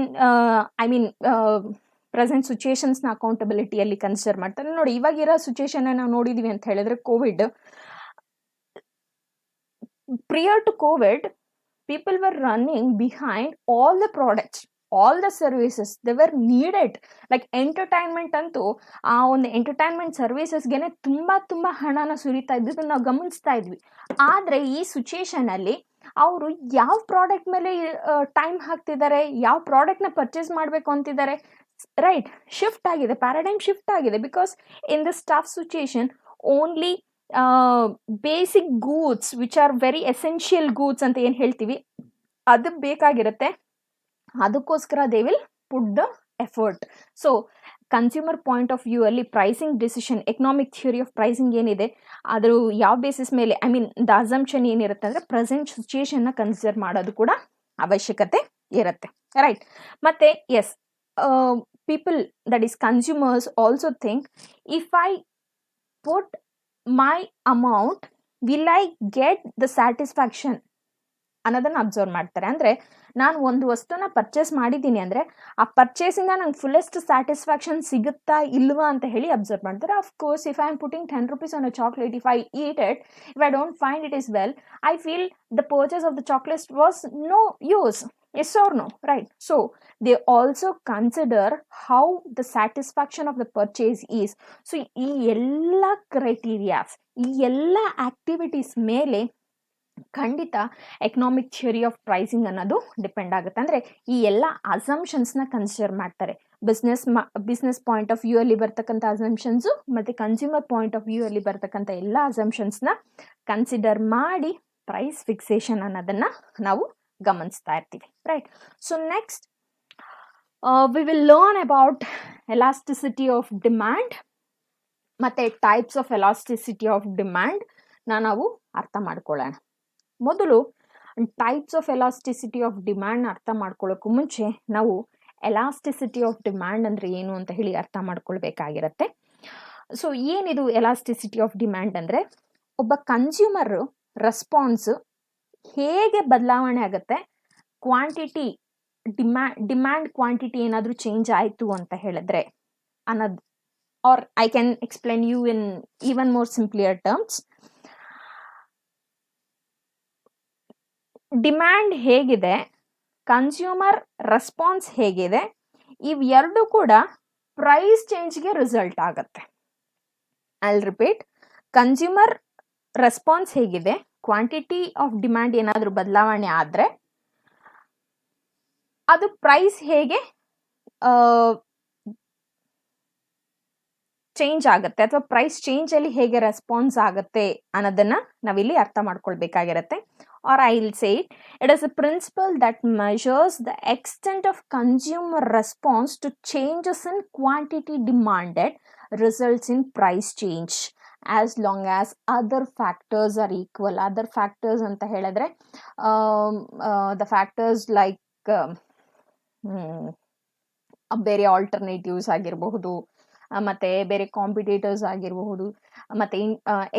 ಪ್ರೆಸೆಂಟ್ ಸಿಚುಯೇಷನ್ಸ್ನ ಅಕೌಂಟಬಿಲಿಟಿಯಲ್ಲಿ ಕನ್ಸಿಡರ್ ಮಾಡ್ತಾರೆ. ನೋಡಿ, ಇವಾಗಿರೋ ಸಿಚುಯೇಷನ್ನ ನಾವು ನೋಡಿದ್ದೀವಿ ಅಂತ ಹೇಳಿದ್ರೆ Covid, ಪ್ರಿಯರ್ to Covid people were running behind all the products, all the services they were needed. Like entertainment ಅಂತೂ ಆ ಒಂದು ಎಂಟರ್ಟೈನ್ಮೆಂಟ್ ಸರ್ವಿಸಸ್ಗೆ ತುಂಬ ಹಣನ ಸುರಿತಾ ಇದ್ದಿದ್ದು ನಾವು ಗಮನಿಸ್ತಾ ಇದ್ವಿ. ಆದರೆ ಈ ಸಿಚುಯೇಷನಲ್ಲಿ ಅವರು ಯಾವ ಪ್ರಾಡಕ್ಟ್ ಮೇಲೆ ಟೈಮ್ ಹಾಕ್ತಿದ್ದಾರೆ, ಯಾವ ಪ್ರಾಡಕ್ಟ್ನ ಪರ್ಚೇಸ್ ಮಾಡಬೇಕು ಅಂತಿದ್ದಾರೆ, ರೈಟ್? ಶಿಫ್ಟ್ ಆಗಿದೆ, ಪ್ಯಾರಾಡೈಮ್ ಶಿಫ್ಟ್ ಆಗಿದೆ. Because in the tough situation only basic goods which are very essential goods ಅಂತ ಏನು ಹೇಳ್ತೀವಿ ಅದು ಬೇಕಾಗಿರುತ್ತೆ. ಅದಕ್ಕೋಸ್ಕರ they will put the effort. So consumer point of view ಅಲ್ಲಿ pricing decision, economic theory of pricing ಏನಿದೆ ಅದು ಯಾವ ಬೇಸಿಸ್ ಮೇಲೆ, ಐ ಮೀನ್ ದ ಅಸಂಪ್ಷನ್ ಏನಿರುತ್ತೆ ಅಂದರೆ ಪ್ರೆಸೆಂಟ್ ಸಿಚುಯೇಷನ್ನ ಕನ್ಸಿಡರ್ ಮಾಡೋದು ಕೂಡ ಅವಶ್ಯಕತೆ ಇರುತ್ತೆ, ರೈಟ್. ಮತ್ತೆ S, people, that is consumers, also think if I put my amount, will I get the satisfaction ಅನ್ನೋದನ್ನ ಅಬ್ಸರ್ವ್ ಮಾಡ್ತಾರೆ. ಅಂದರೆ ನಾನು ಒಂದು ವಸ್ತುನ ಪರ್ಚೇಸ್ ಮಾಡಿದ್ದೀನಿ ಅಂದರೆ ಆ ಪರ್ಚೇಸಿಂದ ನಂಗೆ ಫುಲ್ಲೆಸ್ಟ್ ಸ್ಯಾಟಿಸ್ಫ್ಯಾಕ್ಷನ್ ಸಿಗುತ್ತಾ ಇಲ್ವಾ ಅಂತ ಹೇಳಿ ಅಬ್ಸರ್ವ್ ಮಾಡ್ತಾರೆ. Of course if I am putting 10 rupees on a chocolate, if I eat it, if I don't find it is well, I feel the purchase of the chocolate was no use. Yes or no, right? So they also consider how the satisfaction of the purchase is. So ಈ ಎಲ್ಲ ಕ್ರೈಟೀರಿಯಾಸ್, ಈ ಎಲ್ಲ ಆಕ್ಟಿವಿಟೀಸ್ ಮೇಲೆ ಖಂಡಿತ ಎಕನಾಮಿಕ್ ಥಿಯರಿ ಆಫ್ ಪ್ರೈಸಿಂಗ್ ಅನ್ನೋದು ಡಿಪೆಂಡ್ ಆಗುತ್ತೆ. ಅಂದರೆ ಈ ಎಲ್ಲ ಅಸಂಪ್ಷನ್ಸ್ನ ಕನ್ಸಿಡರ್ ಮಾಡ್ತಾರೆ. ಬಿಸ್ನೆಸ್ ಪಾಯಿಂಟ್ ಆಫ್ ವ್ಯೂ ಅಲ್ಲಿ ಬರ್ತಕ್ಕಂಥ ಅಸಂಪ್ಷನ್ಸು ಮತ್ತು ಕನ್ಸ್ಯೂಮರ್ ಪಾಯಿಂಟ್ ಆಫ್ ವ್ಯೂ ಅಲ್ಲಿ ಬರ್ತಕ್ಕಂಥ ಎಲ್ಲ ಅಸಂಪ್ಷನ್ಸ್ನ ಕನ್ಸಿಡರ್ ಮಾಡಿ ಪ್ರೈಸ್ ಫಿಕ್ಸೇಷನ್ ಅನ್ನೋದನ್ನು ನಾವು ಗಮನಿಸ್ತಾ ಇರ್ತೀವಿ, right. So next we will learn about elasticity of demand ಮತ್ತು ಟೈಪ್ಸ್ ಆಫ್ ಎಲಾಸ್ಟಿಸಿಟಿ ಆಫ್ ಡಿಮ್ಯಾಂಡ್ನ ನಾವು ಅರ್ಥ ಮಾಡ್ಕೊಳ್ಳೋಣ. ಮೊದಲು ಟೈಪ್ಸ್ ಆಫ್ ಎಲಾಸ್ಟಿಸಿಟಿ ಆಫ್ ಡಿಮ್ಯಾಂಡ್ನ ಅರ್ಥ ಮಾಡ್ಕೊಳ್ಳೋಕ್ಕೂ ಮುಂಚೆ ನಾವು ಎಲಾಸ್ಟಿಸಿಟಿ ಆಫ್ ಡಿಮ್ಯಾಂಡ್ ಅಂದರೆ ಏನು ಅಂತ ಹೇಳಿ ಅರ್ಥ ಮಾಡ್ಕೊಳ್ಬೇಕಾಗಿರುತ್ತೆ. ಸೊ ಏನಿದು ಎಲಾಸ್ಟಿಸಿಟಿ ಆಫ್ ಡಿಮ್ಯಾಂಡ್ ಅಂದರೆ, ಒಬ್ಬ ಕನ್ಸ್ಯೂಮರ್ ರೆಸ್ಪಾನ್ಸ್ ಹೇಗೆ ಬದಲಾವಣೆ ಆಗುತ್ತೆ, ಕ್ವಾಂಟಿಟಿ ಡಿಮ್ಯಾಂಡ್ ಕ್ವಾಂಟಿಟಿ ಏನಾದರೂ ಚೇಂಜ್ ಆಯಿತು ಅಂತ ಹೇಳಿದ್ರೆ ಅನ್ನೋದು, or I can explain you in even more simplier terms. Demand ಹೇಗಿದೆ, ಕನ್ಸ್ಯೂಮರ್ ರೆಸ್ಪಾನ್ಸ್ ಹೇಗಿದೆ, ಇವೆರಡು ಕೂಡ ಪ್ರೈಸ್ ಚೇಂಜ್ಗೆ ರಿಸಲ್ಟ್ ಆಗುತ್ತೆ. I will repeat, consumer response ಹೇಗಿದೆ, ಕ್ವಾಂಟಿಟಿ ಆಫ್ ಡಿಮ್ಯಾಂಡ್ ಏನಾದರೂ ಬದಲಾವಣೆ ಆದರೆ ಅದು ಪ್ರೈಸ್ ಹೇಗೆ ಚೇಂಜ್ ಆಗುತ್ತೆ ಅಥವಾ ಪ್ರೈಸ್ ಚೇಂಜ್ ಅಲ್ಲಿ ಹೇಗೆ ರೆಸ್ಪಾನ್ಸ್ ಆಗುತ್ತೆ ಅನ್ನೋದನ್ನ ನಾವಿಲ್ಲಿ ಅರ್ಥ ಮಾಡ್ಕೊಳ್ಬೇಕಾಗಿರುತ್ತೆ. Or I will say it is a principle that measures the extent of consumer response to changes in quantity demanded results in price change as long as other factors are equal. Other factors ಅಂತ ಹೇಳಿದ್ರೆ ದ ಫ್ಯಾಕ್ಟರ್ಸ್ ಲೈಕ್ ಬೇರೆ ಆಲ್ಟರ್ನೇಟಿವ್ಸ್ ಆಗಿರಬಹುದು, ಮತ್ತು ಬೇರೆ ಕಾಂಪಿಟೇಟರ್ಸ್ ಆಗಿರಬಹುದು, ಮತ್ತು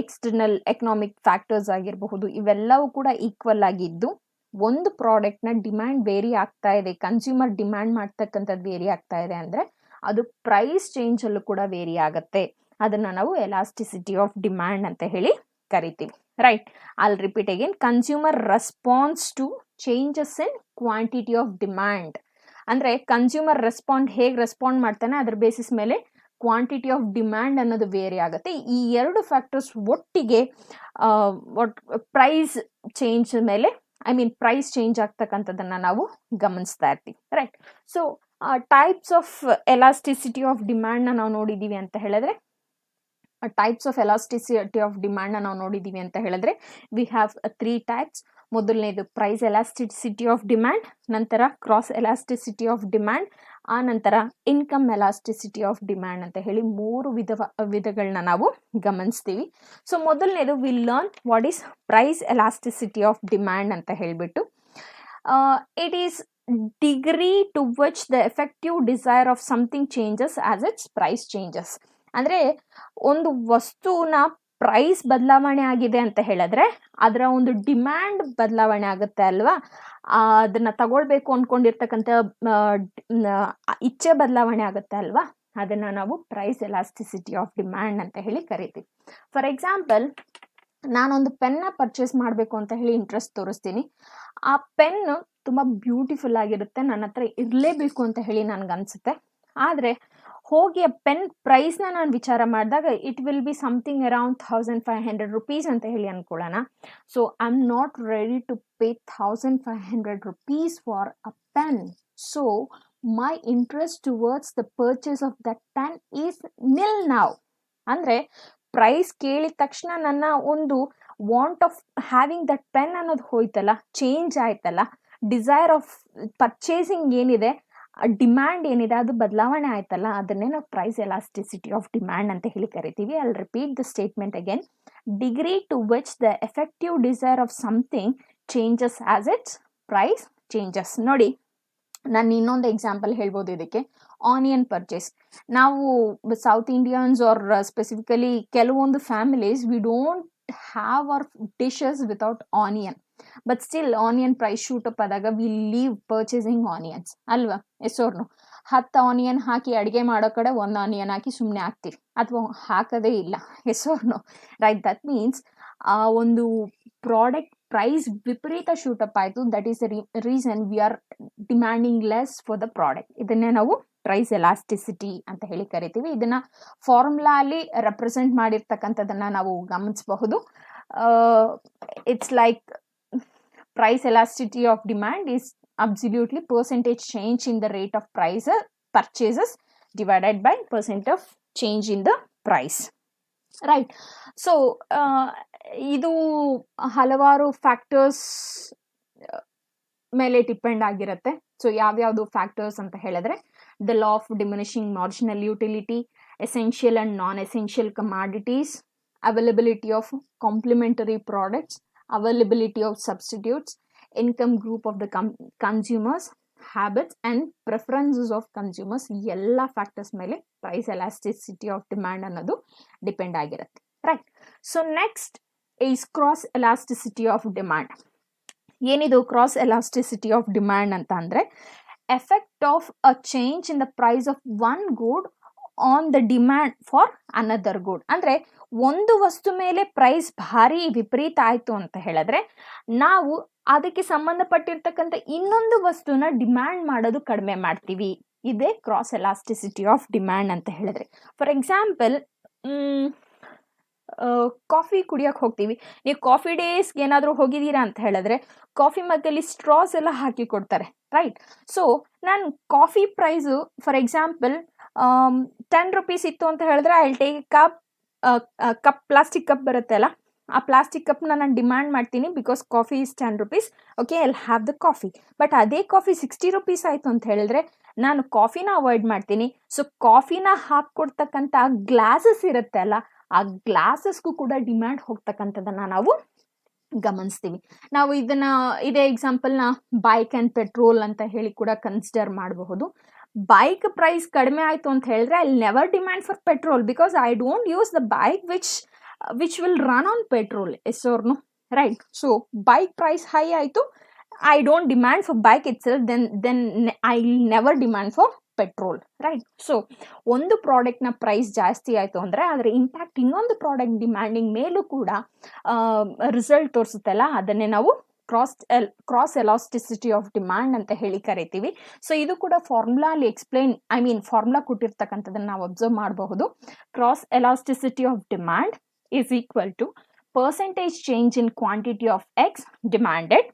ಎಕ್ಸ್ಟರ್ನಲ್ ಎಕನಾಮಿಕ್ ಫ್ಯಾಕ್ಟರ್ಸ್ ಆಗಿರಬಹುದು. ಇವೆಲ್ಲವೂ ಕೂಡ ಈಕ್ವಲ್ ಆಗಿದ್ದು ಒಂದು ಪ್ರಾಡಕ್ಟ್ನ ಡಿಮ್ಯಾಂಡ್ ವೇರಿ ಆಗ್ತಾ ಇದೆ, ಕನ್ಸ್ಯೂಮರ್ ಡಿಮ್ಯಾಂಡ್ ಮಾಡ್ತಕ್ಕಂಥದ್ದು ವೇರಿ ಆಗ್ತಾ ಇದೆ ಅಂದರೆ ಅದು ಪ್ರೈಸ್ ಚೇಂಜಲ್ಲೂ ಕೂಡ ವೇರಿ ಆಗುತ್ತೆ. ಅದನ್ನು ನಾವು ಎಲಾಸ್ಟಿಸಿಟಿ ಆಫ್ ಡಿಮ್ಯಾಂಡ್ ಅಂತ ಹೇಳಿ ಕರಿತೀವಿ, right. I'll repeat again, consumer response to changes in quantity of demand ಅಂದರೆ ಕನ್ಸ್ಯೂಮರ್ ಹೇಗೆ ರೆಸ್ಪಾಂಡ್ ಮಾಡ್ತಾನೆ ಅದ್ರ ಬೇಸಿಸ್ ಮೇಲೆ ಕ್ವಾಂಟಿಟಿ ಆಫ್ ಡಿಮ್ಯಾಂಡ್ ಅನ್ನೋದು ವೇರಿ ಆಗುತ್ತೆ. ಈ ಎರಡು ಫ್ಯಾಕ್ಟರ್ಸ್ ಒಟ್ಟಿಗೆ ಪ್ರೈಸ್ ಚೇಂಜ್ ಮೇಲೆ, ಐ ಮೀನ್ ಪ್ರೈಸ್ ಚೇಂಜ್ ಆಗ್ತಕ್ಕಂಥದ್ದನ್ನು ನಾವು ಗಮನಿಸ್ತಾ ಇರ್ತೀವಿ, right. So types of elasticity of ಡಿಮ್ಯಾಂಡ್ನ ನಾವು ನೋಡಿದ್ದೀವಿ ಅಂತ ಹೇಳಿದ್ರೆ, ವಿ ಹ್ಯಾವ್ 3 types. ಮೊದಲನೇದು ಪ್ರೈಸ್ ಎಲಾಸ್ಟಿಸಿಟಿ ಆಫ್ ಡಿಮ್ಯಾಂಡ್, ನಂತರ ಕ್ರಾಸ್ ಎಲಾಸ್ಟಿಸಿಟಿ ಆಫ್ ಡಿಮ್ಯಾಂಡ್, ಆ ನಂತರ ಇನ್ಕಮ್ ಎಲಾಸ್ಟಿಸಿಟಿ ಆಫ್ ಡಿಮ್ಯಾಂಡ್ ಅಂತ ಹೇಳಿ 3 ವಿಧಗಳನ್ನ ನಾವು ಗಮನಿಸ್ತೀವಿ. ಸೊ ಮೊದಲನೇದು will learn what is price elasticity of demand ಅಂತ ಹೇಳಿಬಿಟ್ಟು, it is degree to which the effective desire of something changes as its price changes. ಅಂದರೆ ಒಂದು ವಸ್ತುನ ಪ್ರೈಸ್ ಬದಲಾವಣೆ ಆಗಿದೆ ಅಂತ ಹೇಳಿದ್ರೆ ಅದರ ಒಂದು ಡಿಮ್ಯಾಂಡ್ ಬದಲಾವಣೆ ಆಗುತ್ತೆ ಅಲ್ವಾ, ಅದನ್ನ ತಗೊಳ್ಬೇಕು ಅಂದ್ಕೊಂಡಿರ್ತಕ್ಕಂಥ ಇಚ್ಛೆ ಬದಲಾವಣೆ ಆಗುತ್ತೆ ಅಲ್ವಾ, ಅದನ್ನು ನಾವು ಪ್ರೈಸ್ ಎಲಾಸ್ಟಿಸಿಟಿ ಆಫ್ ಡಿಮ್ಯಾಂಡ್ ಅಂತ ಹೇಳಿ ಕರಿತೀವಿ. ಫಾರ್ ಎಕ್ಸಾಂಪಲ್, ನಾನೊಂದು ಪೆನ್ನ ಪರ್ಚೇಸ್ ಮಾಡಬೇಕು ಅಂತ ಹೇಳಿ ಇಂಟ್ರೆಸ್ಟ್ ತೋರಿಸ್ತೀನಿ. ಆ ಪೆನ್ ತುಂಬ ಬ್ಯೂಟಿಫುಲ್ ಆಗಿರುತ್ತೆ, ನನ್ನ ಹತ್ರ ಇರಲೇಬೇಕು ಅಂತ ಹೇಳಿ ನನಗನ್ಸುತ್ತೆ. ಆದರೆ ಹೋಗಿ ಆ ಪೆನ್ ಪ್ರೈಸ್ನ ನಾನು ವಿಚಾರ ಮಾಡಿದಾಗ it will be something around 1500 rupees ಅಂತ ಹೇಳಿ ಅನ್ಕೊಳ್ಳೋಣ. So I am not ready to pay 1500 rupees for a pen. So my interest towards the purchase of that pen is nil now. ಅಂದರೆ ಪ್ರೈಸ್ ಕೇಳಿದ ತಕ್ಷಣ ನನ್ನ ಒಂದು want of having that pen ಅನ್ನೋದು ಹೋಯ್ತಲ್ಲ, ಚೇಂಜ್ ಆಯ್ತಲ್ಲ. ಡಿಸೈರ್ ಆಫ್ ಪರ್ಚೇಸಿಂಗ್ ಏನಿದೆ ಡಿಮ್ಯಾಂಡ್ ಏನಿದೆ ಅದು ಬದಲಾವಣೆ ಆಯ್ತಲ್ಲ, ಅದನ್ನೇ ನಾವು ಪ್ರೈಸ್ ಎಲಾಸ್ಟಿಸಿಟಿ ಆಫ್ ಡಿಮ್ಯಾಂಡ್ ಅಂತ ಹೇಳಿ ಕರಿತೀವಿ. I will repeat the statement again. Degree to which the effective desire of something changes as its price changes. ನೋಡಿ, ನಾನು ಇನ್ನೊಂದು ಎಕ್ಸಾಂಪಲ್ ಹೇಳ್ಬೋದು ಇದಕ್ಕೆ. Onion purchase. ನಾವು ಸೌತ್ ಇಂಡಿಯನ್ಸ್ ಆರ್ ಸ್ಪೆಸಿಫಿಕಲಿ ಕೆಲವೊಂದು families we don't have our dishes without onion, but still onion price shoot up ಆದಾಗ ವಿ ಲೀವ್ ಪರ್ಚೇಸಿಂಗ್ ಆನಿಯನ್ಸ್ ಅಲ್ವಾ? ಎಸೋರ್ನು 10 ಆನಿಯನ್ ಹಾಕಿ ಅಡುಗೆ ಮಾಡೋ ಕಡೆ 1 ಆನಿಯನ್ ಹಾಕಿ ಸುಮ್ಮನೆ ಹಾಕ್ತೀವಿ, ಅಥವಾ ಹಾಕೋದೇ ಇಲ್ಲ. ಎಸೋರ್ನು ರೈಟ್? ದಟ್ ಮೀನ್ಸ್ ಒಂದು ಪ್ರಾಡಕ್ಟ್ ಪ್ರೈಸ್ ವಿಪರೀತ ಶೂಟಪ್ ಆಯಿತು. That is the reason we are demanding less for the product. ಇದನ್ನೇ ನಾವು ಪ್ರೈಸ್ ಎಲಾಸ್ಟಿಸಿಟಿ ಅಂತ ಹೇಳಿ ಕರಿತೀವಿ. ಇದನ್ನ ಫಾರ್ಮುಲಾ ಅಲ್ಲಿ ರೆಪ್ರೆಸೆಂಟ್ ಮಾಡಿರ್ತಕ್ಕಂಥದ್ದನ್ನ ನಾವು ಗಮನಿಸಬಹುದು. It's like price elasticity of demand is absolutely percentage change in the rate of price purchases divided by percent of change in the price, right? So ಇದು ಹಲವಾರು ಫ್ಯಾಕ್ಟರ್ಸ್ ಮೇಲೆ ಡಿಪೆಂಡ್ ಆಗಿರುತ್ತೆ. ಸೊ ಯಾವ್ಯಾವುದು ಫ್ಯಾಕ್ಟರ್ಸ್ ಅಂತ ಹೇಳಿದ್ರೆ, the law of diminishing marginal utility, essential and non essential commodities, availability of complementary products, availability of substitutes, income group of the consumers, habits and preferences of consumers. ಎಲ್ಲ ಫ್ಯಾಕ್ಟರ್ಸ್ ಮೇಲೆ ಪ್ರೈಸ್ ಎಲಾಸ್ಟಿಸಿಟಿ ಆಫ್ ಡಿಮ್ಯಾಂಡ್ ಅನ್ನೋದು ಡಿಪೆಂಡ್ ಆಗಿರುತ್ತೆ, right? So next is cross elasticity of demand. ಏನಿದು ಕ್ರಾಸ್ ಎಲಾಸ್ಟಿಸಿಟಿ ಆಫ್ ಡಿಮ್ಯಾಂಡ್ ಅಂತ ಅಂದ್ರೆ, effect of a change in the price of one good on the demand for another good. ಅಂದ್ರೆ ಒಂದು ವಸ್ತು ಮೇಲೆ ಪ್ರೈಸ್ ಭಾರಿ ವಿಪರೀತ ಆಯ್ತು ಅಂತ ಹೇಳಿದ್ರೆ, ನಾವು ಅದಕ್ಕೆ ಸಂಬಂಧಪಟ್ಟಿರ್ತಕ್ಕಂಥ ಇನ್ನೊಂದು ವಸ್ತುನ ಡಿಮ್ಯಾಂಡ್ ಮಾಡೋದು ಕಡಿಮೆ ಮಾಡ್ತೀವಿ. ಇದೇ ಕ್ರಾಸ್ ಎಲಾಸ್ಟಿಸಿಟಿ ಆಫ್ ಡಿಮ್ಯಾಂಡ್ ಅಂತ ಹೇಳಿದ್ರೆ. ಫಾರ್ ಎಕ್ಸಾಂಪಲ್, ಕಾಫಿ ಕುಡಿಯೋಕೆ ಹೋಗ್ತೀವಿ. ನೀವು ಕಾಫಿ ಡೇಸ್ಗೆ ಏನಾದರೂ ಹೋಗಿದ್ದೀರಾ ಅಂತ ಹೇಳಿದ್ರೆ, ಕಾಫಿ ಮಗ್ಗಲ್ಲಿ ಸ್ಟ್ರಾಸ್ ಎಲ್ಲ ಹಾಕಿ ಕೊಡ್ತಾರೆ, ರೈಟ್? ಸೊ ನಾನು coffee price for example 10 rupees ಇತ್ತು ಅಂತ ಹೇಳಿದ್ರೆ, I will take cup plastic cup ಬರುತ್ತೆ ಅಲ್ಲ, ಆ ಪ್ಲಾಸ್ಟಿಕ್ ಕಪ್ನ ನಾನು ಡಿಮ್ಯಾಂಡ್ ಮಾಡ್ತೀನಿ because coffee is 10 rupees. Okay, I will have the coffee. But ಅದೇ ಕಾಫಿ 60 rupees ಆಯಿತು ಅಂತ ಹೇಳಿದ್ರೆ, ನಾನು ಕಾಫಿನ ಅವಾಯ್ಡ್ ಮಾಡ್ತೀನಿ. ಸೊ ಕಾಫಿನ ಹಾಕ್ಕೊಡ್ತಕ್ಕಂಥ ಗ್ಲಾಸಸ್ ಇರುತ್ತೆ ಅಲ್ಲ, ಆ ಗ್ಲಾಸಸ್ಗೂ ಕೂಡ ಡಿಮ್ಯಾಂಡ್ ಹೋಗ್ತಕ್ಕಂಥದ್ದನ್ನ ನಾವು ಗಮನಿಸ್ತೀವಿ. ನಾವು ಇದೇ ಎಕ್ಸಾಂಪಲ್ನ ಬೈಕ್ ಆ್ಯಂಡ್ ಪೆಟ್ರೋಲ್ ಅಂತ ಹೇಳಿ ಕೂಡ ಕನ್ಸಿಡರ್ ಮಾಡಬಹುದು. ಬೈಕ್ ಪ್ರೈಸ್ ಕಡಿಮೆ ಆಯಿತು ಅಂತ ಹೇಳಿದ್ರೆ, I never demand for petrol because I don't use the bike which will run on petrol. Yes or no, right? So bike price high ಆಯಿತು, I don't demand for bike itself, then I never demand for petrol, right? So ಒಂದು ಪ್ರಾಡಕ್ಟ್ನ ಪ್ರೈಸ್ ಜಾಸ್ತಿ ಆಯಿತು ಅಂದರೆ ಅದರ ಇಂಪ್ಯಾಕ್ಟ್ ಇನ್ನೊಂದು ಪ್ರಾಡಕ್ಟ್ ಡಿಮ್ಯಾಂಡಿಂಗ್ ಮೇಲೂ ಕೂಡ ರಿಸಲ್ಟ್ ತೋರಿಸುತ್ತಲ್ಲ, ಅದನ್ನೇ ನಾವು ಕ್ರಾಸ್ ಎಲಾಸ್ಟಿಸಿಟಿ ಆಫ್ ಡಿಮ್ಯಾಂಡ್ ಅಂತ ಹೇಳಿ ಕರಿತೀವಿ. ಸೊ ಇದು ಕೂಡ ಫಾರ್ಮುಲಾ ಅಲ್ಲಿ ಫಾರ್ಮುಲಾ ಕೊಟ್ಟಿರ್ತಕ್ಕಂಥದ್ದನ್ನು ನಾವು ಅಬ್ಸರ್ವ್ ಮಾಡಬಹುದು. Cross elasticity of demand is equal to percentage change in quantity of X demanded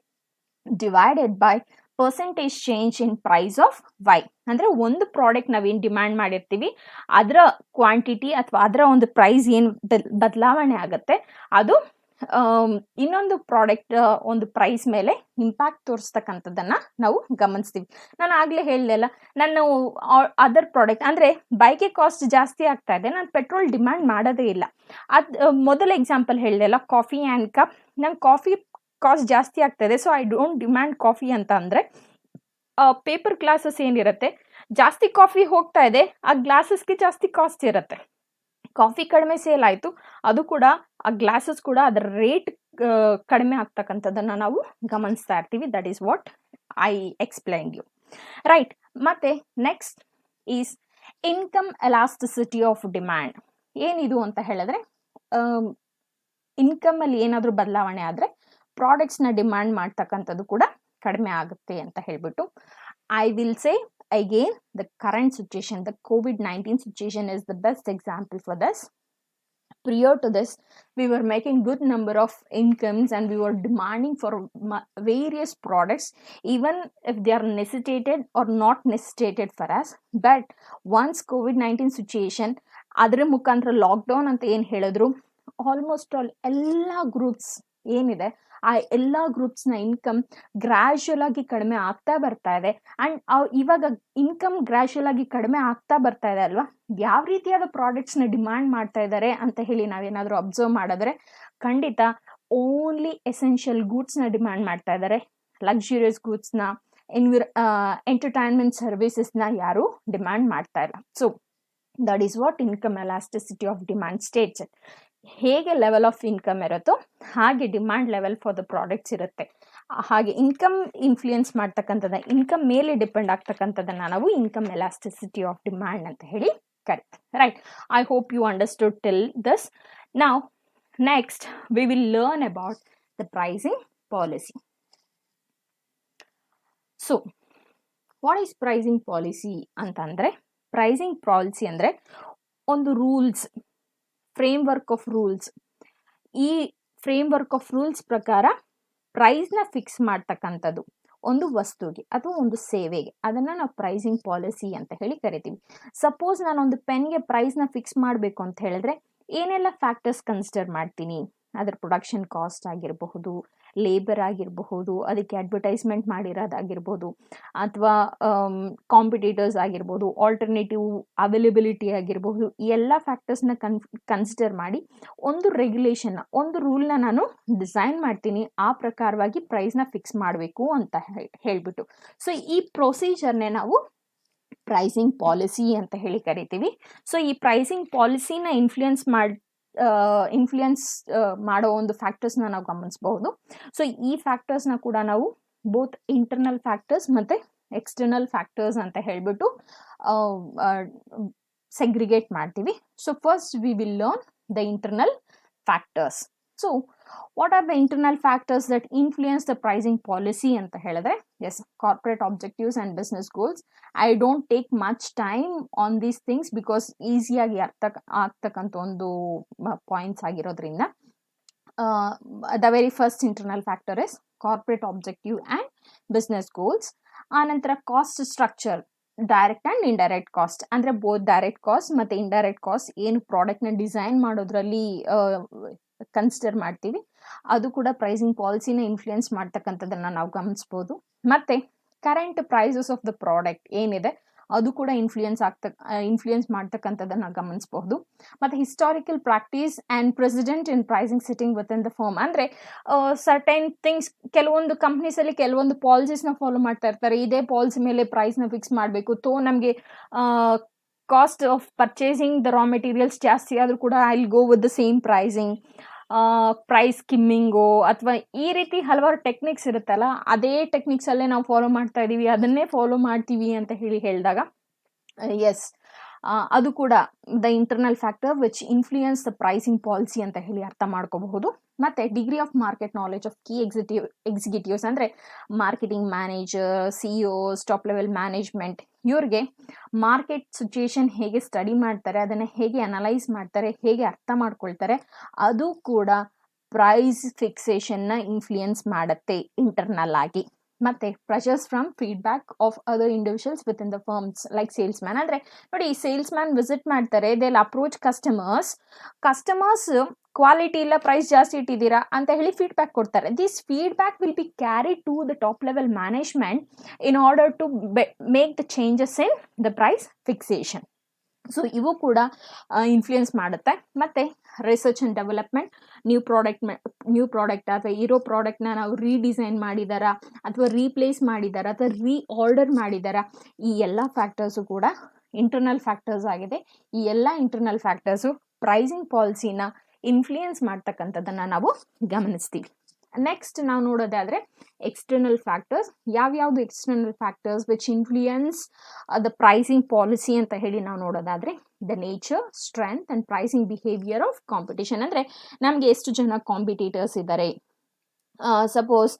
divided by percentage change in price of Y. ಅಂದ್ರೆ ಒಂದು ಪ್ರಾಡಕ್ಟ್ ನಾವೇನು ಡಿಮ್ಯಾಂಡ್ ಮಾಡಿರ್ತೀವಿ, ಅದರ ಕ್ವಾಂಟಿಟಿ ಅಥವಾ ಅದರ ಒಂದು ಪ್ರೈಸ್ ಏನು ಬದಲಾವಣೆ ಆಗುತ್ತೆ, ಅದು ಇನ್ನೊಂದು ಪ್ರಾಡಕ್ಟ್ ಒಂದು ಪ್ರೈಸ್ ಮೇಲೆ ಇಂಪ್ಯಾಕ್ಟ್ ತೋರಿಸ್ತಕ್ಕಂಥದ್ದನ್ನ ನಾವು ಗಮನಿಸ್ತೀವಿ. ನಾನು ಆಗ್ಲೇ ಹೇಳ್ದಲ್ಲ, ನಾನು ಅದರ್ ಪ್ರಾಡಕ್ಟ್ ಅಂದ್ರೆ ಬೈಕಿಗೆ ಕಾಸ್ಟ್ ಜಾಸ್ತಿ ಆಗ್ತಾ ಇದೆ, ನಾನು ಪೆಟ್ರೋಲ್ ಡಿಮ್ಯಾಂಡ್ ಮಾಡೋದೇ ಇಲ್ಲ. ಮೊದಲ ಎಕ್ಸಾಂಪಲ್ ಹೇಳ್ದಲ್ಲ, ಕಾಫಿ ಆ್ಯಂಡ್ ಕಪ್, ನಂಗೆ ಕಾಫಿ ಕಾಸ್ಟ್ ಜಾಸ್ತಿ ಆಗ್ತಾಯಿದೆ, so I don't demand coffee ಅಂತ ಅಂದರೆ, ಪೇಪರ್ ಗ್ಲಾಸಸ್ ಏನಿರುತ್ತೆ, ಜಾಸ್ತಿ ಕಾಫಿ ಹೋಗ್ತಾ ಇದೆ, ಆ ಗ್ಲಾಸಸ್ಗೆ ಜಾಸ್ತಿ ಕಾಸ್ಟ್ ಇರುತ್ತೆ. ಕಾಫಿ ಕಡಿಮೆ ಸೇಲ್ ಆಯಿತು, ಅದು ಕೂಡ ಆ ಗ್ಲಾಸಸ್ ಕೂಡ ಅದರ ರೇಟ್ ಕಡಿಮೆ ಆಗ್ತಕ್ಕಂಥದ್ದನ್ನು ನಾವು ಗಮನಿಸ್ತಾ ಇರ್ತೀವಿ. That is what I explain you, right? ಮತ್ತೆ next is income elasticity of demand. ಏನಿದು ಅಂತ ಹೇಳಿದ್ರೆ, ಇನ್ಕಮ್ ಅಲ್ಲಿ ಏನಾದರೂ ಬದಲಾವಣೆ ಆದರೆ ಪ್ರಾಡಕ್ಟ್ಸ್ನ ಡಿಮ್ಯಾಂಡ್ ಮಾಡ್ತಕ್ಕಂಥದ್ದು ಕೂಡ ಕಡಿಮೆ ಆಗುತ್ತೆ ಅಂತ ಹೇಳ್ಬಿಟ್ಟು, I will say again the current situation, the COVID-19 situation is the best example for this. Prior to this, we were making good number of incomes and we were demanding for various products, even if they are necessitated or not necessitated for us. But once COVID-19 situation, adra mukantra lockdown anta ಏನು ಹೇಳಿದ್ರು, ಆಲ್ಮೋಸ್ಟ್ ಆಲ್ ಎಲ್ಲ ಗ್ರೂಪ್ಸ್ ಏನಿದೆ ಆ ಎಲ್ಲ ಗ್ರೂಪ್ಸ್ನ ಇನ್ಕಮ್ ಗ್ರ್ಯಾಜುಯಲ್ ಆಗಿ ಕಡಿಮೆ ಆಗ್ತಾ ಬರ್ತಾ ಇದೆ. ಆ್ಯಂಡ್ ಇವಾಗ ಇನ್ಕಮ್ ಗ್ರ್ಯಾಜುಯಲ್ ಆಗಿ ಕಡಿಮೆ ಆಗ್ತಾ ಬರ್ತಾ ಇದೆ ಅಲ್ವಾ, ಯಾವ ರೀತಿಯಾದ ಪ್ರಾಡಕ್ಟ್ಸ್ನ ಡಿಮ್ಯಾಂಡ್ ಮಾಡ್ತಾ ಇದ್ದಾರೆ ಅಂತ ಹೇಳಿ ನಾವೇನಾದರೂ ಅಬ್ಸರ್ವ್ ಮಾಡಿದ್ರೆ ಖಂಡಿತ ಓನ್ಲಿ ಎಸೆನ್ಷಿಯಲ್ ಗೂಡ್ಸ್ನ ಡಿಮ್ಯಾಂಡ್ ಮಾಡ್ತಾ ಇದ್ದಾರೆ. ಲಕ್ಸುರಿಯಸ್ ಗೂಡ್ಸ್ನ, ಎಂಟರ್ಟೈನ್ಮೆಂಟ್ ಸರ್ವಿಸಸ್ನ ಯಾರು ಡಿಮ್ಯಾಂಡ್ ಮಾಡ್ತಾ ಇಲ್ಲ. So that is what income elasticity of demand states. ಹೇಗೆ ಲೆವೆಲ್ ಆಫ್ ಇನ್ಕಮ್ ಇರುತ್ತೋ ಹಾಗೆ demand level for the products ಇರುತ್ತೆ. ಹಾಗೆ ಇನ್ಕಮ್ ಇನ್ಫ್ಲೂಯೆನ್ಸ್ ಮಾಡ್ತಕ್ಕಂಥದ್ದು, ಇನ್ಕಮ್ ಮೇಲೆ ಡಿಪೆಂಡ್ ಆಗ್ತಕ್ಕಂಥದ್ದನ್ನು ನಾವು ಇನ್ಕಮ್ ಎಲಾಸ್ಟಿಸಿಟಿ ಆಫ್ ಡಿಮ್ಯಾಂಡ್ ಅಂತ ಹೇಳಿ ಕರಿತೀವಿ. Right, I hope you understood till this. ನಾವು next we will learn about the pricing policy. So what is pricing policy ಅಂತಂದರೆ, ಪ್ರೈಸಿಂಗ್ ಪಾಲಿಸಿ ಅಂದರೆ ಒಂದು ರೂಲ್ಸ್, ಫ್ರೇಮ್ವರ್ಕ್ ಆಫ್ ರೂಲ್ಸ್. ಈ ಫ್ರೇಮ್ವರ್ಕ್ ಆಫ್ ರೂಲ್ಸ್ ಪ್ರಕಾರ ಪ್ರೈಸ್ನ ಫಿಕ್ಸ್ ಮಾಡ್ತಕ್ಕಂಥದ್ದು ಒಂದು ವಸ್ತುಗೆ ಅಥವಾ ಒಂದು ಸೇವೆಗೆ, ಅದನ್ನು ನಾವು ಪ್ರೈಸಿಂಗ್ ಪಾಲಿಸಿ ಅಂತ ಹೇಳಿ ಕರಿತೀವಿ. ಸಪೋಸ್ ನಾನೊಂದು ಪೆನ್ಗೆ ಪ್ರೈಸ್ನ ಫಿಕ್ಸ್ ಮಾಡಬೇಕು ಅಂತ ಹೇಳಿದ್ರೆ ಏನೆಲ್ಲ ಫ್ಯಾಕ್ಟರ್ಸ್ ಕನ್ಸಿಡರ್ ಮಾಡ್ತೀನಿ? ಅದರ ಪ್ರೊಡಕ್ಷನ್ ಕಾಸ್ಟ್ ಆಗಿರಬಹುದು, ಲೇಬರ್ ಆಗಿರಬಹುದು, ಅದಕ್ಕೆ ಅಡ್ವರ್ಟೈಸ್ಮೆಂಟ್ ಮಾಡಿರೋದಾಗಿರ್ಬೋದು, ಅಥವಾ ಕಾಂಪಿಟೇಟರ್ಸ್ ಆಗಿರ್ಬೋದು, ಆಲ್ಟರ್ನೇಟಿವ್ ಅವೈಲಬಿಲಿಟಿ ಆಗಿರಬಹುದು, ಈ ಎಲ್ಲ ಫ್ಯಾಕ್ಟರ್ಸ್ನ ಕನ್ಸಿಡರ್ ಮಾಡಿ ಒಂದು ರೆಗ್ಯುಲೇಷನ್ನ, ಒಂದು ರೂಲ್ನ ನಾನು ಡಿಸೈನ್ ಮಾಡ್ತೀನಿ. ಆ ಪ್ರಕಾರವಾಗಿ ಪ್ರೈಸ್ನ ಫಿಕ್ಸ್ ಮಾಡಬೇಕು ಅಂತ ಹೇಳ್ಬಿಟ್ಟು. ಸೊ ಈ ಪ್ರೊಸೀಜರ್ನೇ ನಾವು ಪ್ರೈಸಿಂಗ್ ಪಾಲಿಸಿ ಅಂತ ಹೇಳಿ ಕರಿತೀವಿ. ಸೊ ಈ ಪ್ರೈಸಿಂಗ್ ಪಾಲಿಸಿನ ಇನ್ಫ್ಲೂಯೆನ್ಸ್ ಮಾಡೋ ಒಂದು ಫ್ಯಾಕ್ಟರ್ಸ್ನ ನಾವು ಗಮನಿಸಬಹುದು. ಸೊ ಈ ಫ್ಯಾಕ್ಟರ್ಸ್ನ ಕೂಡ ನಾವು ಬೋತ್ ಇಂಟರ್ನಲ್ ಫ್ಯಾಕ್ಟರ್ಸ್ ಮತ್ತು ಎಕ್ಸ್ಟರ್ನಲ್ ಫ್ಯಾಕ್ಟರ್ಸ್ ಅಂತ ಹೇಳ್ಬಿಟ್ಟು ಸೆಗ್ರಿಗೇಟ್ ಮಾಡ್ತೀವಿ. So first we will learn the internal factors. So what are the internal factors that influence the pricing policy ಅಂತ ಹೇಳಿದ್ರೆ, yes, corporate objectives and business goals. I don't take much time on these things because ಈಸಿಯಾಗಿ ಅರ್ಥ ಆಗ್ತಕ್ಕಂಥ ಒಂದು ಪಾಯಿಂಟ್ಸ್ ಆಗಿರೋದ್ರಿಂದ. The very first internal factor is corporate objective and business goals. ಆನಂತರ cost structure, direct and indirect cost, ಅಂದರೆ ಬೋತ್ ಡೈರೆಕ್ಟ್ ಕಾಸ್ಟ್ ಮತ್ತು ಇಂಡೈರೆಕ್ಟ್ ಕಾಸ್ಟ್ ಏನು ಪ್ರಾಡಕ್ಟ್ನ ಡಿಸೈನ್ ಮಾಡೋದ್ರಲ್ಲಿ ಕನ್ಸಿಡರ್ ಮಾಡ್ತೀವಿ, ಅದು ಕೂಡ ಪ್ರೈಸಿಂಗ್ ಪಾಲಿಸಿನ ಇನ್ಫ್ಲೂಯೆನ್ಸ್ ಮಾಡ್ತಕ್ಕಂಥದ್ದನ್ನು ನಾವು ಗಮನಿಸ್ಬೋದು. ಮತ್ತು current prices of the product ಏನಿದೆ ಅದು ಕೂಡ ಇನ್ಫ್ಲೂಯೆನ್ಸ್ ಮಾಡ್ತಕ್ಕಂಥದ್ದನ್ನು ಗಮನಿಸಬಹುದು. ಮತ್ತು historical practice and precedent in pricing setting with in the firm, ಅಂದರೆ ಸರ್ಟೈನ್ ಥಿಂಗ್ಸ್, ಕೆಲವೊಂದು ಕಂಪ್ನೀಸಲ್ಲಿ ಕೆಲವೊಂದು ಪಾಲಿಸೀಸ್ನ ಫಾಲೋ ಮಾಡ್ತಾ ಇರ್ತಾರೆ. ಇದೇ ಪಾಲಿಸಿ ಮೇಲೆ ಪ್ರೈಸ್ನ ಫಿಕ್ಸ್ ಮಾಡಬೇಕು, ನಮಗೆ cost of purchasing the raw materials ಜಾಸ್ತಿ ಆದರೂ ಕೂಡ I will go with the same pricing, price skimming, ಅಥವಾ ಈ ರೀತಿ ಹಲವಾರು ಟೆಕ್ನಿಕ್ಸ್ ಇರುತ್ತಲ್ಲ, ಅದೇ ಟೆಕ್ನಿಕ್ಸಲ್ಲೇ ನಾವು ಫಾಲೋ ಮಾಡ್ತಾ ಇದ್ದೀವಿ, ಅದನ್ನೇ ಫಾಲೋ ಮಾಡ್ತೀವಿ ಅಂತ ಹೇಳಿದಾಗ ಎಸ್, ಅದು ಕೂಡ the internal factor which influence the pricing policy ಅಂತ ಹೇಳಿ ಅರ್ಥ ಮಾಡ್ಕೋಬಹುದು. ಮತ್ತು degree of market knowledge of key executives, ಅಂದರೆ marketing manager, CEOs, top level management, ಇವ್ರಿಗೆ ಮಾರ್ಕೆಟ್ ಸಿಚುಯೇಷನ್ ಹೇಗೆ ಸ್ಟಡಿ ಮಾಡ್ತಾರೆ, ಅದನ್ನು ಹೇಗೆ ಅನಲೈಸ್ ಮಾಡ್ತಾರೆ, ಹೇಗೆ ಅರ್ಥ ಮಾಡ್ಕೊಳ್ತಾರೆ, ಅದು ಕೂಡ ಪ್ರೈಸ್ ಫಿಕ್ಸೇಷನ್ನ ಇನ್ಫ್ಲೂಯೆನ್ಸ್ ಮಾಡುತ್ತೆ ಇಂಟರ್ನಲ್ ಆಗಿ. ಮತ್ತು pressures from feedback of other individuals with in the firms like salesman, ಅಂದರೆ ನೋಡಿ, ಸೇಲ್ಸ್ ಮ್ಯಾನ್ ವಿಸಿಟ್ ಮಾಡ್ತಾರೆ, they will approach customers quality ಇಲ್ಲ, ಪ್ರೈಸ್ ಜಾಸ್ತಿ ಇಟ್ಟಿದ್ದೀರಾ ಅಂತ ಹೇಳಿ ಫೀಡ್ಬ್ಯಾಕ್ ಕೊಡ್ತಾರೆ. This feedback will be carried to the top level management in order to make the changes in the price fixation. So ಇವು ಕೂಡ ಇನ್ಫ್ಲೂಯೆನ್ಸ್ ಮಾಡುತ್ತೆ. ಮತ್ತು research and development, new product ಅಥವಾ ಇರೋ ಪ್ರಾಡಕ್ಟ್ನ ನಾವು ರೀಡಿಸೈನ್ ಮಾಡಿದಾರಾ ಅಥವಾ ರೀಪ್ಲೇಸ್ ಮಾಡಿದಾರಾ ಅಥವಾ ಆರ್ಡರ್ ಮಾಡಿದಾರಾ, ಈ ಎಲ್ಲ ಫ್ಯಾಕ್ಟರ್ಸು ಕೂಡ ಇಂಟರ್ನಲ್ ಫ್ಯಾಕ್ಟರ್ಸ್ ಆಗಿದೆ. ಈ ಎಲ್ಲ ಇಂಟರ್ನಲ್ ಫ್ಯಾಕ್ಟರ್ಸು ಪ್ರೈಸಿಂಗ್ ಪಾಲಿಸಿನ ಇನ್ಫ್ಲೂಯೆನ್ಸ್ ಮಾಡ್ತಕ್ಕಂಥದ್ದನ್ನು ನಾವು ಗಮನಿಸ್ತೀವಿ. ನೆಕ್ಸ್ಟ್ ನಾವು ನೋಡೋದಾದರೆ ಎಕ್ಸ್ಟರ್ನಲ್ ಫ್ಯಾಕ್ಟರ್ಸ್. ಯಾವ್ಯಾವುದು external factors which influence the pricing policy ಅಂತ ಹೇಳಿ ನಾವು ನೋಡೋದಾದರೆ, the nature, strength and pricing behaviour of competition, ಅಂದರೆ ನಮಗೆ ಎಷ್ಟು ಜನ ಕಾಂಪಿಟೇಟರ್ಸ್ ಇದ್ದಾರೆ. ಸಪೋಸ್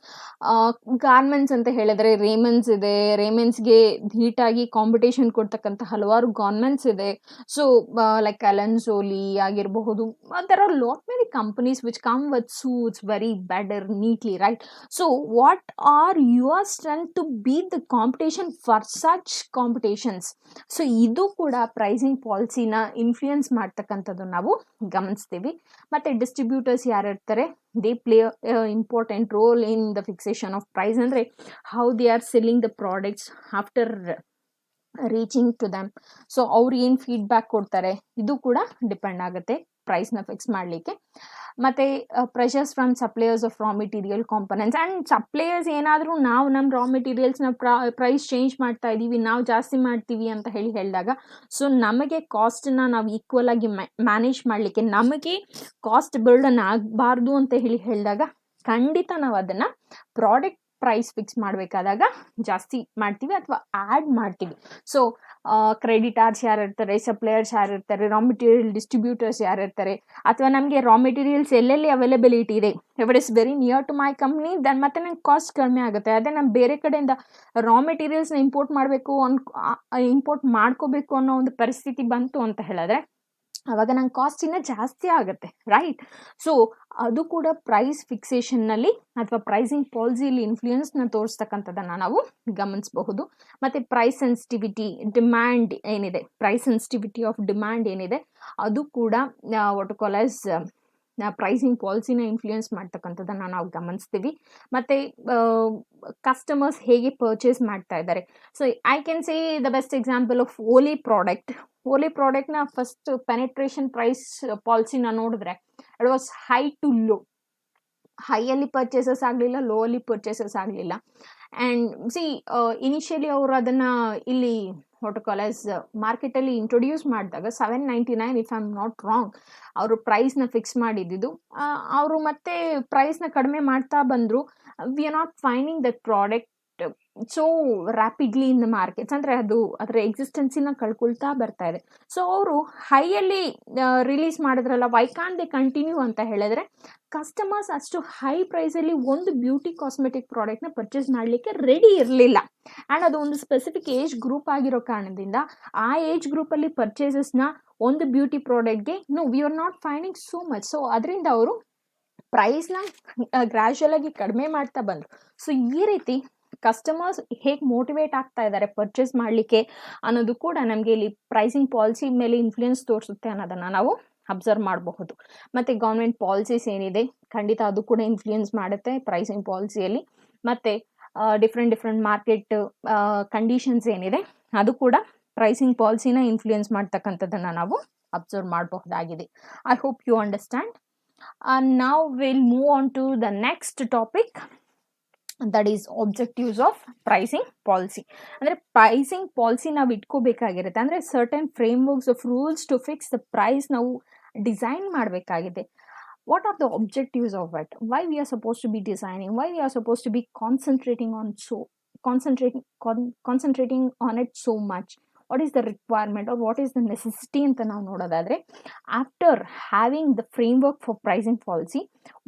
ಗಾರ್ಮೆಂಟ್ಸ್ ಅಂತ ಹೇಳಿದ್ರೆ ರೇಮನ್ಸ್ ಇದೆ, ರೇಮನ್ಸ್ಗೆ ಧೀಟಾಗಿ ಕಾಂಪಿಟೇಷನ್ ಕೊಡ್ತಕ್ಕಂಥ ಹಲವಾರು ಗಾರ್ಮೆಂಟ್ಸ್ ಇದೆ. ಸೊ ಲೈಕ್ ಅಲನ್ಸೋಲಿ ಆಗಿರಬಹುದು, there are lot many companies which come with suits very better neatly, right? So what are your strength to beat the competition for such competitions? So ಇದು ಕೂಡ ಪ್ರೈಸಿಂಗ್ ಪಾಲಿಸಿನ ಇನ್ಫ್ಲೂಯೆನ್ಸ್ ಮಾಡ್ತಕ್ಕಂಥದ್ದು ನಾವು ಗಮನಿಸ್ತೀವಿ. ಮತ್ತು ಡಿಸ್ಟ್ರಿಬ್ಯೂಟರ್ಸ್ ಯಾರು ಇರ್ತಾರೆ, they play important role in the fixation of price. ಅಂದರೆ how they are selling the products after reaching to them. So ಅವ್ರು ಏನು ಫೀಡ್ಬ್ಯಾಕ್ ಕೊಡ್ತಾರೆ ಇದು ಕೂಡ ಡಿಪೆಂಡ್ ಆಗುತ್ತೆ ಪ್ರೈಸ್ನ ಫಿಕ್ಸ್ ಮಾಡಲಿಕ್ಕೆ. ಮತ್ತು pressures from suppliers of raw material components. And suppliers ಏನಾದರೂ ನಾವು ನಮ್ಮ ರಾ ಮೆಟೀರಿಯಲ್ಸ್ನ ಪ್ರೈಸ್ ಚೇಂಜ್ ಮಾಡ್ತಾ ಇದ್ದೀವಿ, ನಾವು ಜಾಸ್ತಿ ಮಾಡ್ತೀವಿ ಅಂತ ಹೇಳಿದಾಗ, ಸೊ ನಮಗೆ ಕಾಸ್ಟನ್ನ ನಾವು ಈಕ್ವಲ್ ಆಗಿ ಮ್ಯಾನೇಜ್ ಮಾಡಲಿಕ್ಕೆ, ನಮಗೆ ಕಾಸ್ಟ್ ಬರ್ಡನ್ ಆಗಬಾರ್ದು ಅಂತ ಹೇಳಿದಾಗ ಖಂಡಿತ ನಾವು ಅದನ್ನು ಪ್ರಾಡಕ್ಟ್ ಪ್ರೈಸ್ ಫಿಕ್ಸ್ ಮಾಡಬೇಕಾದಾಗ ಜಾಸ್ತಿ ಮಾಡ್ತೀವಿ ಅಥವಾ ಆ್ಯಡ್ ಮಾಡ್ತೀವಿ. ಸೊ ಕ್ರೆಡಿಟಾರ್ಸ್ ಯಾರಿರ್ತಾರೆ, ಸಪ್ಲೈಯರ್ಸ್ ಯಾರಿರ್ತಾರೆ, ರಾ ಮೆಟೀರಿಯಲ್ ಡಿಸ್ಟ್ರಿಬ್ಯೂಟರ್ಸ್ ಯಾರಿರ್ತಾರೆ, ಅಥವಾ ನಮಗೆ ರಾ ಮೆಟೀರಿಯಲ್ಸ್ ಎಲ್ಲೆಲ್ಲಿ ಅವೈಲೇಬಿಲಿಟಿ ಇದೆ, if it is very near to my company, then ಮತ್ತೆ ನಂಗೆ ಕಾಸ್ಟ್ ಕಡಿಮೆ ಆಗುತ್ತೆ. ಅದೇ ನಾನು ಬೇರೆ ಕಡೆಯಿಂದ ರಾ ಮೆಟೀರಿಯಲ್ಸ್ನ ಇಂಪೋರ್ಟ್ ಮಾಡ್ಕೋಬೇಕು ಅನ್ನೋ ಒಂದು ಪರಿಸ್ಥಿತಿ ಬಂತು ಅಂತ ಹೇಳಿದ್ರೆ ಆವಾಗ ನಂಗೆ ಕಾಸ್ಟ್ ಇನ್ನೂ ಜಾಸ್ತಿ ಆಗುತ್ತೆ, ರೈಟ್? ಸೊ ಅದು ಕೂಡ ಪ್ರೈಸ್ ಫಿಕ್ಸೇಷನ್ನಲ್ಲಿ ಅಥವಾ ಪ್ರೈಸಿಂಗ್ ಪಾಲಿಸಿಲಿ ಇನ್ಫ್ಲೂಯೆನ್ಸ್ನ ತೋರಿಸ್ತಕ್ಕಂಥದ್ದನ್ನು ನಾವು ಗಮನಿಸಬಹುದು. ಮತ್ತು ಪ್ರೈಸ್ ಸೆನ್ಸಿಟಿವಿಟಿ, ಡಿಮ್ಯಾಂಡ್ ಏನಿದೆ, ಪ್ರೈಸ್ ಸೆನ್ಸಿಟಿವಿಟಿ ಆಫ್ ಡಿಮ್ಯಾಂಡ್ ಏನಿದೆ ಅದು ಕೂಡ ವಾಟ್ ಕಾಲ್ ಆಸ್ ಪ್ರೈಸಿಂಗ್ ಪಾಲಿಸಿನ ಇನ್ಫ್ಲೂಯೆನ್ಸ್ ಮಾಡ್ತಕ್ಕಂಥದ್ದನ್ನು ನಾವು ಗಮನಿಸ್ತೀವಿ. ಮತ್ತು ಕಸ್ಟಮರ್ಸ್ ಹೇಗೆ ಪರ್ಚೇಸ್ ಮಾಡ್ತಾ ಇದ್ದಾರೆ. So I can say the best example of Olay ಪ್ರಾಡಕ್ಟ್ನ ಫಸ್ಟ್ ಪೆನೆಟ್ರೇಷನ್ ಪ್ರೈಸ್ ಪಾಲಿಸಿನ ನೋಡಿದ್ರೆ it was high to low. ಹೈಯಲ್ಲಿ ಪರ್ಚೇಸಸ್ ಆಗಲಿಲ್ಲ, ಲೋ ಅಲ್ಲಿ ಪರ್ಚೇಸಸ್ ಆಗಲಿಲ್ಲ. ಆ್ಯಂಡ್ ಇನಿಷಿಯಲಿ ಅವರು ಅದನ್ನು ಇಲ್ಲಿ ವಾಟ್ ಕಾಲ್ ಆಸ್ ಮಾರ್ಕೆಟಲ್ಲಿ ಇಂಟ್ರೊಡ್ಯೂಸ್ ಮಾಡಿದಾಗ $799 if I am not wrong ಅವರು ಪ್ರೈಸ್ನ ಫಿಕ್ಸ್ ಮಾಡಿದ್ದು. ಅವರು ಮತ್ತೆ ಪ್ರೈಸ್ನ ಕಡಿಮೆ ಮಾಡ್ತಾ ಬಂದರು. V are not finding that product so rapidly in the markets. ಅಂದರೆ ಅದು ಅದರ ಎಕ್ಸಿಸ್ಟೆನ್ಸಿನ ಕಳ್ಕೊಳ್ತಾ ಬರ್ತಾ ಇದೆ. ಸೊ ಅವರು ಹೈಯಲ್ಲಿ ರಿಲೀಸ್ ಮಾಡಿದ್ರಲ್ಲ, ವೈ ಕಾಂಟ್ ದೇ ಕಂಟಿನ್ಯೂ ಅಂತ ಹೇಳಿದ್ರೆ ಕಸ್ಟಮರ್ಸ್ ಅಷ್ಟು ಹೈ ಪ್ರೈಸಲ್ಲಿ ಒಂದು ಬ್ಯೂಟಿ ಕಾಸ್ಮೆಟಿಕ್ ಪ್ರಾಡಕ್ಟ್ನ ಪರ್ಚೇಸ್ ಮಾಡಲಿಕ್ಕೆ ರೆಡಿ ಇರಲಿಲ್ಲ. ಆ್ಯಂಡ್ ಅದು ಒಂದು ಸ್ಪೆಸಿಫಿಕ್ ಏಜ್ ಗ್ರೂಪ್ ಆಗಿರೋ ಕಾರಣದಿಂದ ಆ ಏಜ್ ಗ್ರೂಪಲ್ಲಿ ಪರ್ಚೇಸಸ್ನ ಒಂದು ಬ್ಯೂಟಿ ಪ್ರಾಡಕ್ಟ್ಗೆ we are not finding so much. So ಅದರಿಂದ ಅವರು ಪ್ರೈಸ್ನ ಗ್ರ್ಯಾಜುಯಲ್ ಆಗಿ ಕಡಿಮೆ ಮಾಡ್ತಾ ಬಂದರು. ಸೊ ಈ ರೀತಿ ಕಸ್ಟಮರ್ಸ್ ಹೇಗೆ ಮೋಟಿವೇಟ್ ಆಗ್ತಾ ಇದ್ದಾರೆ ಪರ್ಚೇಸ್ ಮಾಡಲಿಕ್ಕೆ ಅನ್ನೋದು ಕೂಡ ನಮಗೆ ಇಲ್ಲಿ ಪ್ರೈಸಿಂಗ್ ಪಾಲಿಸಿ ಮೇಲೆ ಇನ್ಫ್ಲೂಯೆನ್ಸ್ ತೋರಿಸುತ್ತೆ ಅನ್ನೋದನ್ನು ನಾವು ಅಬ್ಸರ್ವ್ ಮಾಡಬಹುದು. ಮತ್ತು ಗೌರ್ಮೆಂಟ್ ಪಾಲಿಸೀಸ್ ಏನಿದೆ ಖಂಡಿತ ಅದು ಕೂಡ ಇನ್ಫ್ಲೂಯೆನ್ಸ್ ಮಾಡುತ್ತೆ ಪ್ರೈಸಿಂಗ್ ಪಾಲಿಸಿಯಲ್ಲಿ. ಮತ್ತು ಡಿಫ್ರೆಂಟ್ ಮಾರ್ಕೆಟ್ ಕಂಡೀಷನ್ಸ್ ಏನಿದೆ ಅದು ಕೂಡ ಪ್ರೈಸಿಂಗ್ ಪಾಲಿಸಿನ ಇನ್ಫ್ಲೂಯೆನ್ಸ್ ಮಾಡ್ತಕ್ಕಂಥದ್ದನ್ನು ನಾವು ಅಬ್ಸರ್ವ್ ಮಾಡಬಹುದಾಗಿದೆ. I hope you understand. ನಾವು will move on to the next topic, that is objectives of pricing policy. ಅಂದರೆ ಪ್ರೈಸಿಂಗ್ ಪಾಲಿಸಿ ನಾವು ಇಟ್ಕೋಬೇಕಾಗಿರುತ್ತೆ. ಅಂದರೆ certain frameworks of rules to fix the price ನಾವು ಡಿಸೈನ್ ಮಾಡಬೇಕಾಗಿದೆ. What are the objectives of it? Why we are supposed to be designing? Why we are supposed to be concentrating on it so much? What is the requirement or what is the necessity ಅಂತ ನಾವು ನೋಡೋದಾದರೆ, after having the framework for pricing policy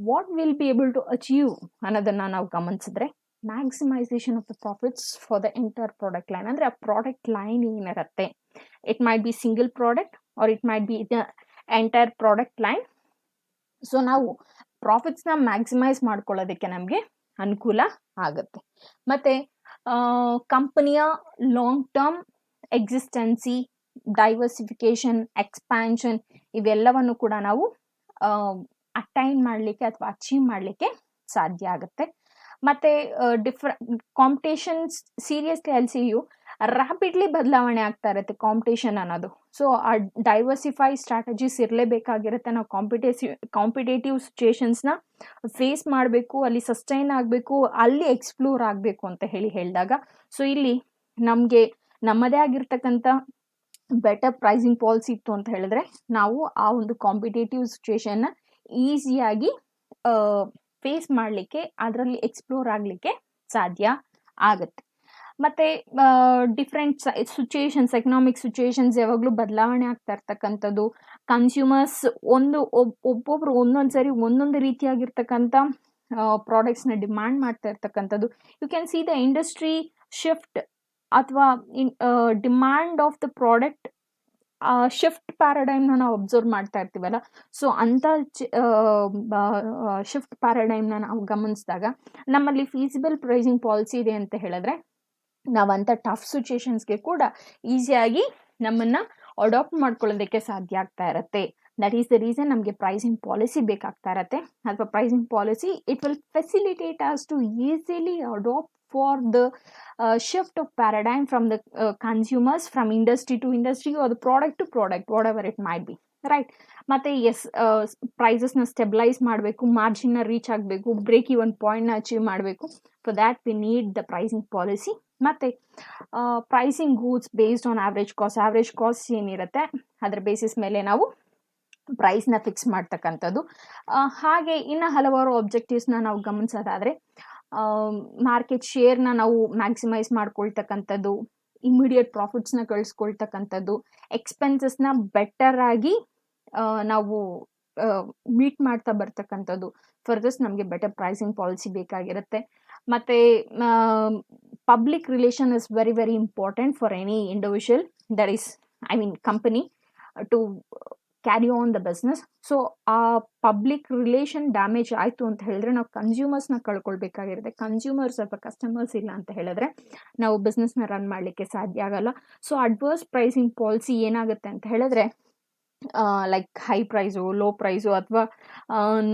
what will be able to achieve ಅನ್ನೋದನ್ನು ನಾವು ಗಮನಿಸಿದ್ರೆ, maximisation of the profits for the entire product line. ಅಂದರೆ ಆ ಪ್ರಾಡಕ್ಟ್ ಲೈನ್ ಏನಿರುತ್ತೆ, it might be single product or it might be the entire product line. So ನಾವು ಪ್ರಾಫಿಟ್ಸ್ನ ಮ್ಯಾಕ್ಸಿಮೈಸ್ ಮಾಡ್ಕೊಳ್ಳೋದಕ್ಕೆ ನಮಗೆ ಅನುಕೂಲ ಆಗುತ್ತೆ. ಮತ್ತು ಕಂಪನಿಯ long term existency, diversification, expansion ಇವೆಲ್ಲವನ್ನು ಕೂಡ ನಾವು ಅಟೈನ್ ಮಾಡಲಿಕ್ಕೆ ಅಥವಾ ಅಚೀವ್ ಮಾಡಲಿಕ್ಕೆ ಸಾಧ್ಯ ಆಗುತ್ತೆ. ಮತ್ತು ಕಾಂಪಿಟೇಷನ್ಸ್ ಸೀರಿಯಸ್ಲಿ ಎಲ್ಸಿಯು ರ್ಯಾಪಿಡ್ಲಿ ಬದಲಾವಣೆ ಆಗ್ತಾ ಇರುತ್ತೆ ಕಾಂಪಿಟೇಷನ್ ಅನ್ನೋದು. ಸೊ ಆ ಡೈವರ್ಸಿಫೈ ಸ್ಟ್ರಾಟಜೀಸ್ ಇರಲೇಬೇಕಾಗಿರುತ್ತೆ. ನಾವು ಕಾಂಪಿಟೇಟಿವ್ ಸಿಚುಯೇಷನ್ಸ್ನ ಫೇಸ್ ಮಾಡಬೇಕು, ಅಲ್ಲಿ ಸಸ್ಟೈನ್ ಆಗಬೇಕು, ಅಲ್ಲಿ ಎಕ್ಸ್ಪ್ಲೋರ್ ಆಗಬೇಕು ಅಂತ ಹೇಳಿದಾಗ, ಸೊ ಇಲ್ಲಿ ನಮಗೆ ನಮ್ಮದೇ ಆಗಿರ್ತಕ್ಕಂಥ ಬೆಟರ್ ಪ್ರೈಸಿಂಗ್ ಪಾಲಿಸಿ ಇತ್ತು ಅಂತ ಹೇಳಿದ್ರೆ ನಾವು ಆ ಒಂದು ಕಾಂಪಿಟೇಟಿವ್ ಸಿಚುಯೇಷನ್ನ ಈಸಿಯಾಗಿ ಫೇಸ್ ಮಾಡಲಿಕ್ಕೆ, ಅದರಲ್ಲಿ ಎಕ್ಸ್ಪ್ಲೋರ್ ಆಗಲಿಕ್ಕೆ ಸಾಧ್ಯ ಆಗುತ್ತೆ. ಮತ್ತು ಡಿಫ್ರೆಂಟ್ ಸಿಚುಯೇಷನ್ಸ್, ಎಕನಾಮಿಕ್ ಸಿಚುಯೇಷನ್ಸ್ ಯಾವಾಗಲೂ ಬದಲಾವಣೆ ಆಗ್ತಾ ಇರ್ತಕ್ಕಂಥದ್ದು. ಕನ್ಸ್ಯೂಮರ್ಸ್ ಒಬ್ಬೊಬ್ರು ಒಂದೊಂದು ಸರಿ ಒಂದೊಂದು ರೀತಿಯಾಗಿರ್ತಕ್ಕಂಥ ಪ್ರಾಡಕ್ಟ್ಸ್ನ ಡಿಮ್ಯಾಂಡ್ ಮಾಡ್ತಾ ಇರ್ತಕ್ಕಂಥದ್ದು. You can see the industry shift ಅಥವಾ demand of the product shift ಪ್ಯಾರಾಡೈಮ್ನ ನಾವು ಅಬ್ಸರ್ವ್ ಮಾಡ್ತಾ ಇರ್ತೀವಲ್ಲ. ಸೊ ಅಂಥ ಶಿಫ್ಟ್ ಪ್ಯಾರಾಡೈಮ್ನ ನಾವು ಗಮನಿಸಿದಾಗ ನಮ್ಮಲ್ಲಿ ಫೀಸಿಬಲ್ ಪ್ರೈಸಿಂಗ್ ಪಾಲಿಸಿ ಇದೆ ಅಂತ ಹೇಳಿದ್ರೆ ನಾವಂಥ ಟಫ್ ಸಿಚುಯೇಷನ್ಸ್ಗೆ ಕೂಡ ಈಸಿಯಾಗಿ ನಮ್ಮನ್ನು ಅಡಾಪ್ಟ್ ಮಾಡ್ಕೊಳ್ಳೋದಕ್ಕೆ ಸಾಧ್ಯ ಆಗ್ತಾ ಇರುತ್ತೆ. ದಟ್ ಈಸ್ ದ ರೀಸನ್ ನಮಗೆ ಪ್ರೈಸಿಂಗ್ ಪಾಲಿಸಿ ಬೇಕಾಗ್ತಾ ಇರತ್ತೆ. ಅಥವಾ pricing policy it will facilitate us to easily adapt for the shift of paradigm from the consumers, from industry to industry, or the product to product, whatever it might be, right? ಮತ್ತೆ ಎಸ್ ಪ್ರೈಸಸ್ನ ಸ್ಟೆಬಿಲೈಸ್ ಮಾಡಬೇಕು, ಮಾರ್ಜಿನ್ನ ರೀಚ್ ಆಗಬೇಕು, ಬ್ರೇಕ್ ಇವನ್ ಪಾಯಿಂಟ್ನ ಅಚೀವ್ ಮಾಡಬೇಕು. For that we need the pricing policy. ಮತ್ತು pricing goods based on average cost ಏನಿರುತ್ತೆ ಅದರ ಬೇಸಿಸ್ ಮೇಲೆ ನಾವು ಪ್ರೈಸ್ನ ಫಿಕ್ಸ್ ಮಾಡ್ತಕ್ಕಂಥದ್ದು. ಹಾಗೆ ಇನ್ನು ಹಲವಾರು ಆಬ್ಜೆಕ್ಟಿವ್ಸ್ನ ನಾವು ಗಮನಿಸೋದಾದರೆ ಮಾರ್ಕೆಟ್ ಶೇರ್ನ ನಾವು ಮ್ಯಾಕ್ಸಿಮೈಸ್ ಮಾಡ್ಕೊಳ್ತಕ್ಕಂಥದ್ದು, ಇಮಿಡಿಯೇಟ್ ಪ್ರಾಫಿಟ್ಸ್ನ ಗಳಿಸ್ಕೊಳ್ತಕ್ಕಂಥದ್ದು, ಎಕ್ಸ್ಪೆನ್ಸಸ್ನ ಬೆಟರ್ ಆಗಿ ನಾವು ಮೀಟ್ ಮಾಡ್ತಾ ಬರ್ತಕ್ಕಂಥದ್ದು. ಫಾರ್ ದಿಸ್ ನಮಗೆ ಬೆಟರ್ ಪ್ರೈಸಿಂಗ್ ಪಾಲಿಸಿ ಬೇಕಾಗಿರುತ್ತೆ. ಮತ್ತು public relation is very very important for any individual, that is company to carry on the business. So ಆ ಪಬ್ಲಿಕ್ ರಿಲೇಷನ್ ಡ್ಯಾಮೇಜ್ ಆಯಿತು ಅಂತ ಹೇಳಿದ್ರೆ ನಾವು ಕನ್ಸ್ಯೂಮರ್ಸ್ನ ಕಳ್ಕೊಳ್ಬೇಕಾಗಿರುತ್ತೆ. ಕನ್ಸ್ಯೂಮರ್ಸ್ ಅಥವಾ ಕಸ್ಟಮರ್ಸ್ ಇಲ್ಲ ಅಂತ ಹೇಳಿದ್ರೆ ನಾವು ಬಿಸ್ನೆಸ್ನ ರನ್ ಮಾಡಲಿಕ್ಕೆ ಸಾಧ್ಯ ಆಗಲ್ಲ. ಸೊ ಅಡ್ವರ್ಸ್ ಪ್ರೈಸಿಂಗ್ ಪಾಲಿಸಿ ಏನಾಗುತ್ತೆ ಅಂತ ಹೇಳಿದ್ರೆ like high price, low price ಅಥವಾ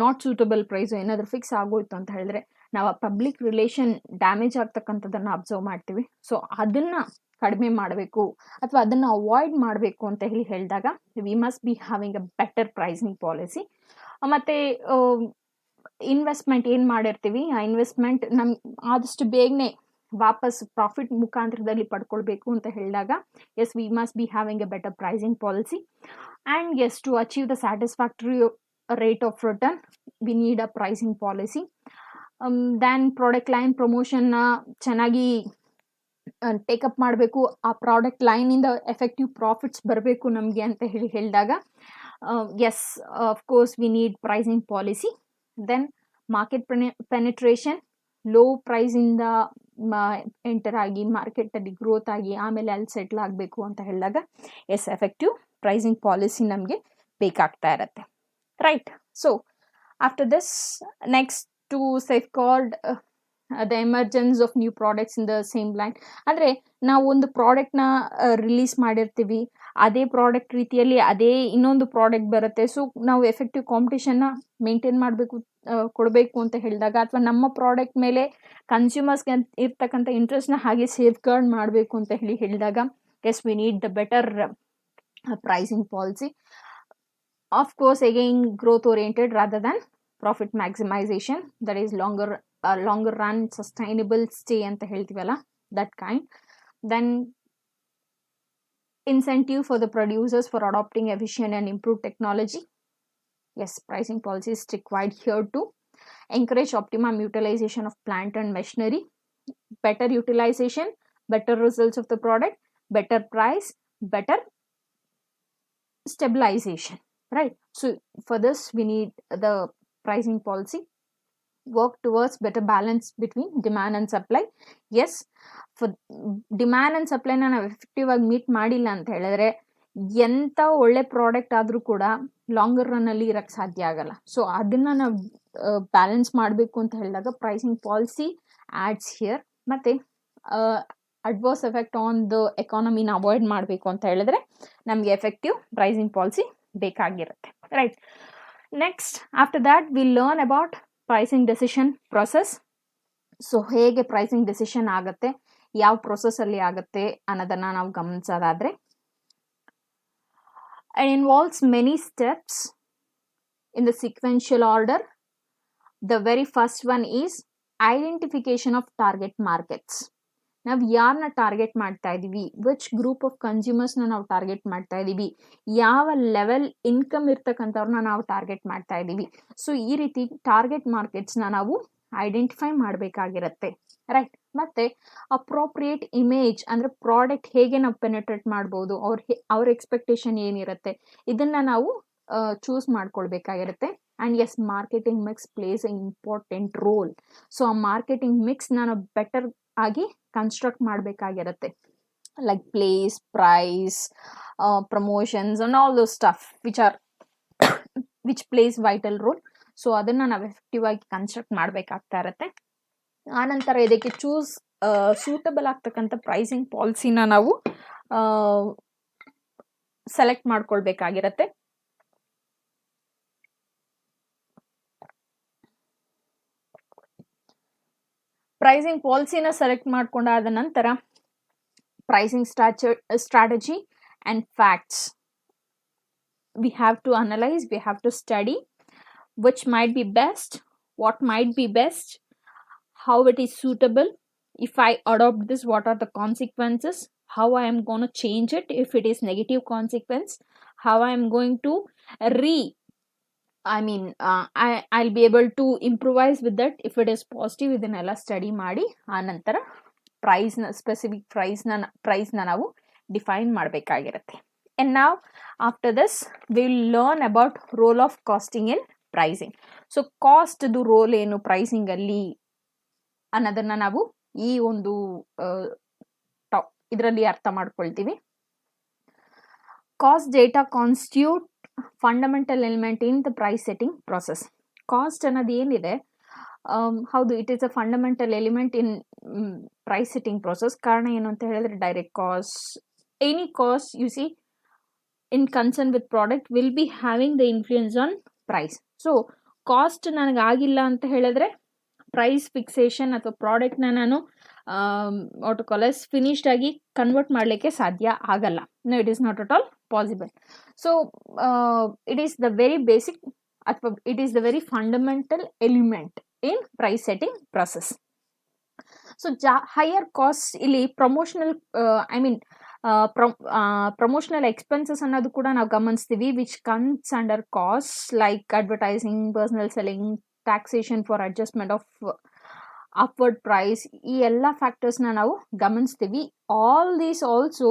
ನಾಟ್ ಸೂಟಬಲ್ ಪ್ರೈಸು ಏನಾದರೂ ಫಿಕ್ಸ್ ಆಗೋಯ್ತು ಅಂತ ಹೇಳಿದ್ರೆ ನಾವು ಆ ಪಬ್ಲಿಕ್ ರಿಲೇಷನ್ ಡ್ಯಾಮೇಜ್ ಆಗ್ತಕ್ಕಂಥದ್ದನ್ನು ಅಬ್ಸರ್ವ್ ಮಾಡ್ತೀವಿ. ಸೊ ಅದನ್ನು ಕಡಿಮೆ ಮಾಡಬೇಕು ಅಥವಾ ಅದನ್ನು ಅವಾಯ್ಡ್ ಮಾಡಬೇಕು ಅಂತ ಹೇಳಿದಾಗ V must be having a better pricing policy. ಮತ್ತು ಇನ್ವೆಸ್ಟ್ಮೆಂಟ್ ಏನು ಮಾಡಿರ್ತೀವಿ ಆ ಇನ್ವೆಸ್ಟ್ಮೆಂಟ್ ಆದಷ್ಟು ಬೇಗನೆ ವಾಪಸ್ ಪ್ರಾಫಿಟ್ ಮುಖಾಂತರದಲ್ಲಿ ಪಡ್ಕೊಳ್ಬೇಕು ಅಂತ ಹೇಳಿದಾಗ S we must be having a better pricing policy. And as to achieve the satisfactory rate of return we need a pricing policy. Then product line ಪ್ರಮೋಷನ್ನ ಚೆನ್ನಾಗಿ ಟೇಕಪ್ ಮಾಡಬೇಕು. ಆ ಪ್ರಾಡಕ್ಟ್ ಲೈನಿಂದ ಎಫೆಕ್ಟಿವ್ ಪ್ರಾಫಿಟ್ಸ್ ಬರಬೇಕು ನಮಗೆ ಅಂತ ಹೇಳಿದಾಗ as of course we need pricing policy. Then market penetration, low ಪ್ರೈಸಿಂದ ಎಂಟರ್ ಆಗಿ ಮಾರ್ಕೆಟಲ್ಲಿ ಗ್ರೋತ್ ಆಗಿ ಆಮೇಲೆ ಅಲ್ಲಿ ಸೆಟ್ಲ್ ಆಗಬೇಕು ಅಂತ ಹೇಳಿದಾಗ ಎಸ್ ಎಫೆಕ್ಟಿವ್ ಪ್ರೈಸಿಂಗ್ ಪಾಲಿಸಿ ನಮಗೆ ಬೇಕಾಗ್ತಾ ಇರತ್ತೆ, right? So after this next to safeguard the emergence of new products in the same line. ಅಂದರೆ ನಾವು ಒಂದು ಪ್ರಾಡಕ್ಟ್ನ ರಿಲೀಸ್ ಮಾಡಿರ್ತೀವಿ, ಅದೇ ಪ್ರಾಡಕ್ಟ್ ರೀತಿಯಲ್ಲಿ ಅದೇ ಇನ್ನೊಂದು ಪ್ರಾಡಕ್ಟ್ ಬರುತ್ತೆ. ಸೊ ನಾವು ಎಫೆಕ್ಟಿವ್ ಕಾಂಪಿಟೇಷನ್ನ ಮೇಂಟೈನ್ ಮಾಡಬೇಕು, ಕೊಡಬೇಕು ಅಂತ ಹೇಳಿದಾಗ ಅಥವಾ ನಮ್ಮ ಪ್ರಾಡಕ್ಟ್ ಮೇಲೆ ಕನ್ಸ್ಯೂಮರ್ಸ್ಗೆ ಇರ್ತಕ್ಕಂಥ ಇಂಟ್ರೆಸ್ಟ್ನ ಹಾಗೆ ಸೇಫ್ಗಾರ್ಡ್ ಮಾಡಬೇಕು ಅಂತ ಹೇಳಿದಾಗ S we need the better pricing policy. Of course again growth oriented rather than profit maximisation, that is longer run sustainable stay ಅಂತ ಹೇಳ್ತೀವಲ್ಲ, that kind. Then incentive for the producers for adopting efficient and improved technology. Yes, pricing policy is required here to encourage optimum utilization of plant and machinery, better utilization, better results of the product, better price, better stabilization, right? So for this we need the pricing policy. Work towards better balance between demand and supply. Yes, for demand and supply ನಾವು ಎಫೆಕ್ಟಿವ್ ಆಗಿ ಮೀಟ್ ಮಾಡಿಲ್ಲ ಅಂತ ಹೇಳಿದ್ರೆ ಎಂಥ ಒಳ್ಳೆ ಪ್ರಾಡಕ್ಟ್ ಆದರೂ ಕೂಡ ಲಾಂಗರ್ ರನ್ನಲ್ಲಿ ಇರೋಕ್ಕೆ ಸಾಧ್ಯ ಆಗಲ್ಲ. ಸೊ ಅದನ್ನು ನಾವು ಬ್ಯಾಲೆನ್ಸ್ ಮಾಡಬೇಕು ಅಂತ ಹೇಳಿದಾಗ ಪ್ರೈಸಿಂಗ್ ಪಾಲಿಸಿ ಆ್ಯಡ್ಸ್ ಹಿಯರ್. ಮತ್ತು ಅಡ್ವರ್ಸ್ ಎಫೆಕ್ಟ್ ಆನ್ ದ ಎಕಾನಮಿನ ಅವಾಯ್ಡ್ ಮಾಡಬೇಕು ಅಂತ ಹೇಳಿದ್ರೆ ನಮಗೆ ಎಫೆಕ್ಟಿವ್ ಪ್ರೈಸಿಂಗ್ ಪಾಲಿಸಿ ಬೇಕಾಗಿರುತ್ತೆ, right? Next after that we learn about pricing decision process. So ಹೇಗೆ ಪ್ರೈಸಿಂಗ್ ಡೆಸಿಷನ್ ಆಗುತ್ತೆ, ಯಾವ ಪ್ರೊಸೆಸ್ಸಲ್ಲಿ ಆಗುತ್ತೆ ಅನ್ನೋದನ್ನು ನಾವು ಗಮನಿಸೋದಾದರೆ it involves many steps in the sequential order. The very first one is identification of target markets. ನಾವು ಯಾರನ್ನ ಟಾರ್ಗೆಟ್ ಮಾಡ್ತಾ ಇದ್ದೀವಿ, ವಿಚ್ ಗ್ರೂಪ್ ಆಫ್ ಕನ್ಸ್ಯೂಮರ್ಸ್ನ ನಾವು ಟಾರ್ಗೆಟ್ ಮಾಡ್ತಾ ಇದ್ದೀವಿ, ಯಾವ ಲೆವೆಲ್ ಇನ್ಕಮ್ ಇರ್ತಕ್ಕಂಥವ್ರನ್ನ ನಾವು ಟಾರ್ಗೆಟ್ ಮಾಡ್ತಾ ಇದ್ದೀವಿ. ಸೊ ಈ ರೀತಿ ಟಾರ್ಗೆಟ್ ಮಾರ್ಕೆಟ್ಸ್ನ ನಾವು ಐಡೆಂಟಿಫೈ ಮಾಡಬೇಕಾಗಿರುತ್ತೆ, ರೈಟ್? ಮತ್ತು ಅಪ್ರೋಪ್ರಿಯೇಟ್ ಇಮೇಜ್ ಅಂದರೆ ಪ್ರಾಡಕ್ಟ್ ಹೇಗೆ ನಾವು ಪೆನೆಟ್ರೇಟ್ ಮಾಡ್ಬೋದು, ಅವ್ರ ಎಕ್ಸ್ಪೆಕ್ಟೇಷನ್ ಏನಿರುತ್ತೆ ಇದನ್ನು ನಾವು ಚೂಸ್ ಮಾಡ್ಕೊಳ್ಬೇಕಾಗಿರುತ್ತೆ. And as, marketing mix places a important role. So ಆ ಮಾರ್ಕೆಟಿಂಗ್ ಮಿಕ್ಸ್ನ ನಾವು ಬೆಟರ್ ಆಗಿ ಕನ್ಸ್ಟ್ರಕ್ಟ್ ಮಾಡಬೇಕಾಗಿರುತ್ತೆ, like place, price, promotions and all those stuff which places vital role. So ಅದನ್ನು ನಾವು ಎಫೆಕ್ಟಿವ್ ಆಗಿ ಕನ್ಸ್ಟ್ರಕ್ಟ್ ಮಾಡಬೇಕಾಗ್ತಾ ಇರುತ್ತೆ. ಆನಂತರ ಇದಕ್ಕೆ ಸೂಟಬಲ್ ಆಗ್ತಕ್ಕಂಥ ಪ್ರೈಸಿಂಗ್ ಪಾಲಿಸಿನ ನಾವು ಸೆಲೆಕ್ಟ್ ಮಾಡ್ಕೊಳ್ಬೇಕಾಗಿರುತ್ತೆ. ಪ್ರೈಸಿಂಗ್ ಪಾಲಿಸಿನ ಸೆಲೆಕ್ಟ್ ಮಾಡ್ಕೊಂಡಾದ ನಂತರ pricing strategy and facts we have to analyze, we have to study which might be best, what might be best, how it is suitable. If I adopt this, what are the consequences, how I am going to change it if it is negative consequence, how I am going to I'll be able to improvise with that if it is positive. ಇದನ್ನೆಲ್ಲ ಸ್ಟಡಿ ಮಾಡಿ ಆ ನಂತರ ಸ್ಪೆಸಿಫಿಕ್ ಪ್ರೈಸ್ನ ನಾವು define ಮಾಡಬೇಕಾಗಿರುತ್ತೆ. And now after this we will learn about role of costing in pricing. So cost ದು ರೋಲ್ ಏನು ಪ್ರೈಸಿಂಗ್ ಅಲ್ಲಿ ಅನ್ನೋದನ್ನ ನಾವು ಈ ಒಂದು ಇದರಲ್ಲಿ ಅರ್ಥ ಮಾಡ್ಕೊಳ್ತೀವಿ. Cost data constitute fundamental element in the price setting process. Cost ಅನ್ನೋದು ಏನಿದೆ, ಹೌದು, it is a fundamental element in price setting process. ಕಾರಣ ಏನು ಅಂತ ಹೇಳಿದ್ರೆ direct cost, any cost you see in concern with product will be having the influence on price. So cost ನನಗೆ ಆಗಿಲ್ಲ ಅಂತ ಹೇಳಿದ್ರೆ ಪ್ರೈಸ್ ಫಿಕ್ಸೇಷನ್ ಅಥವಾ ಪ್ರಾಡಕ್ಟ್ನ ನಾನು ಆಟೋಕಾಲಸ್ ಫಿನಿಶ್ಡ್ ಆಗಿ ಕನ್ವರ್ಟ್ ಮಾಡಲಿಕ್ಕೆ ಸಾಧ್ಯ ಆಗಲ್ಲ. No, it is not at all possible. So it is the very basic ಅಥವಾ it is the very fundamental element in price setting process. So higher cost ಇಲ್ಲಿ ಪ್ರಮೋಷನಲ್ ಪ್ರಮೋಷನಲ್ ಎಕ್ಸ್ಪೆನ್ಸಸ್ ಅನ್ನೋದು ಕೂಡ ನಾವು ಗಮನಿಸ್ತೀವಿ, which comes under cost like advertising, personal selling, taxation for adjustment of upward price. ಈ ಎಲ್ಲ ಫ್ಯಾಕ್ಟರ್ಸ್ನ ನಾವು ಗಮನಿಸ್ತೀವಿ. All these also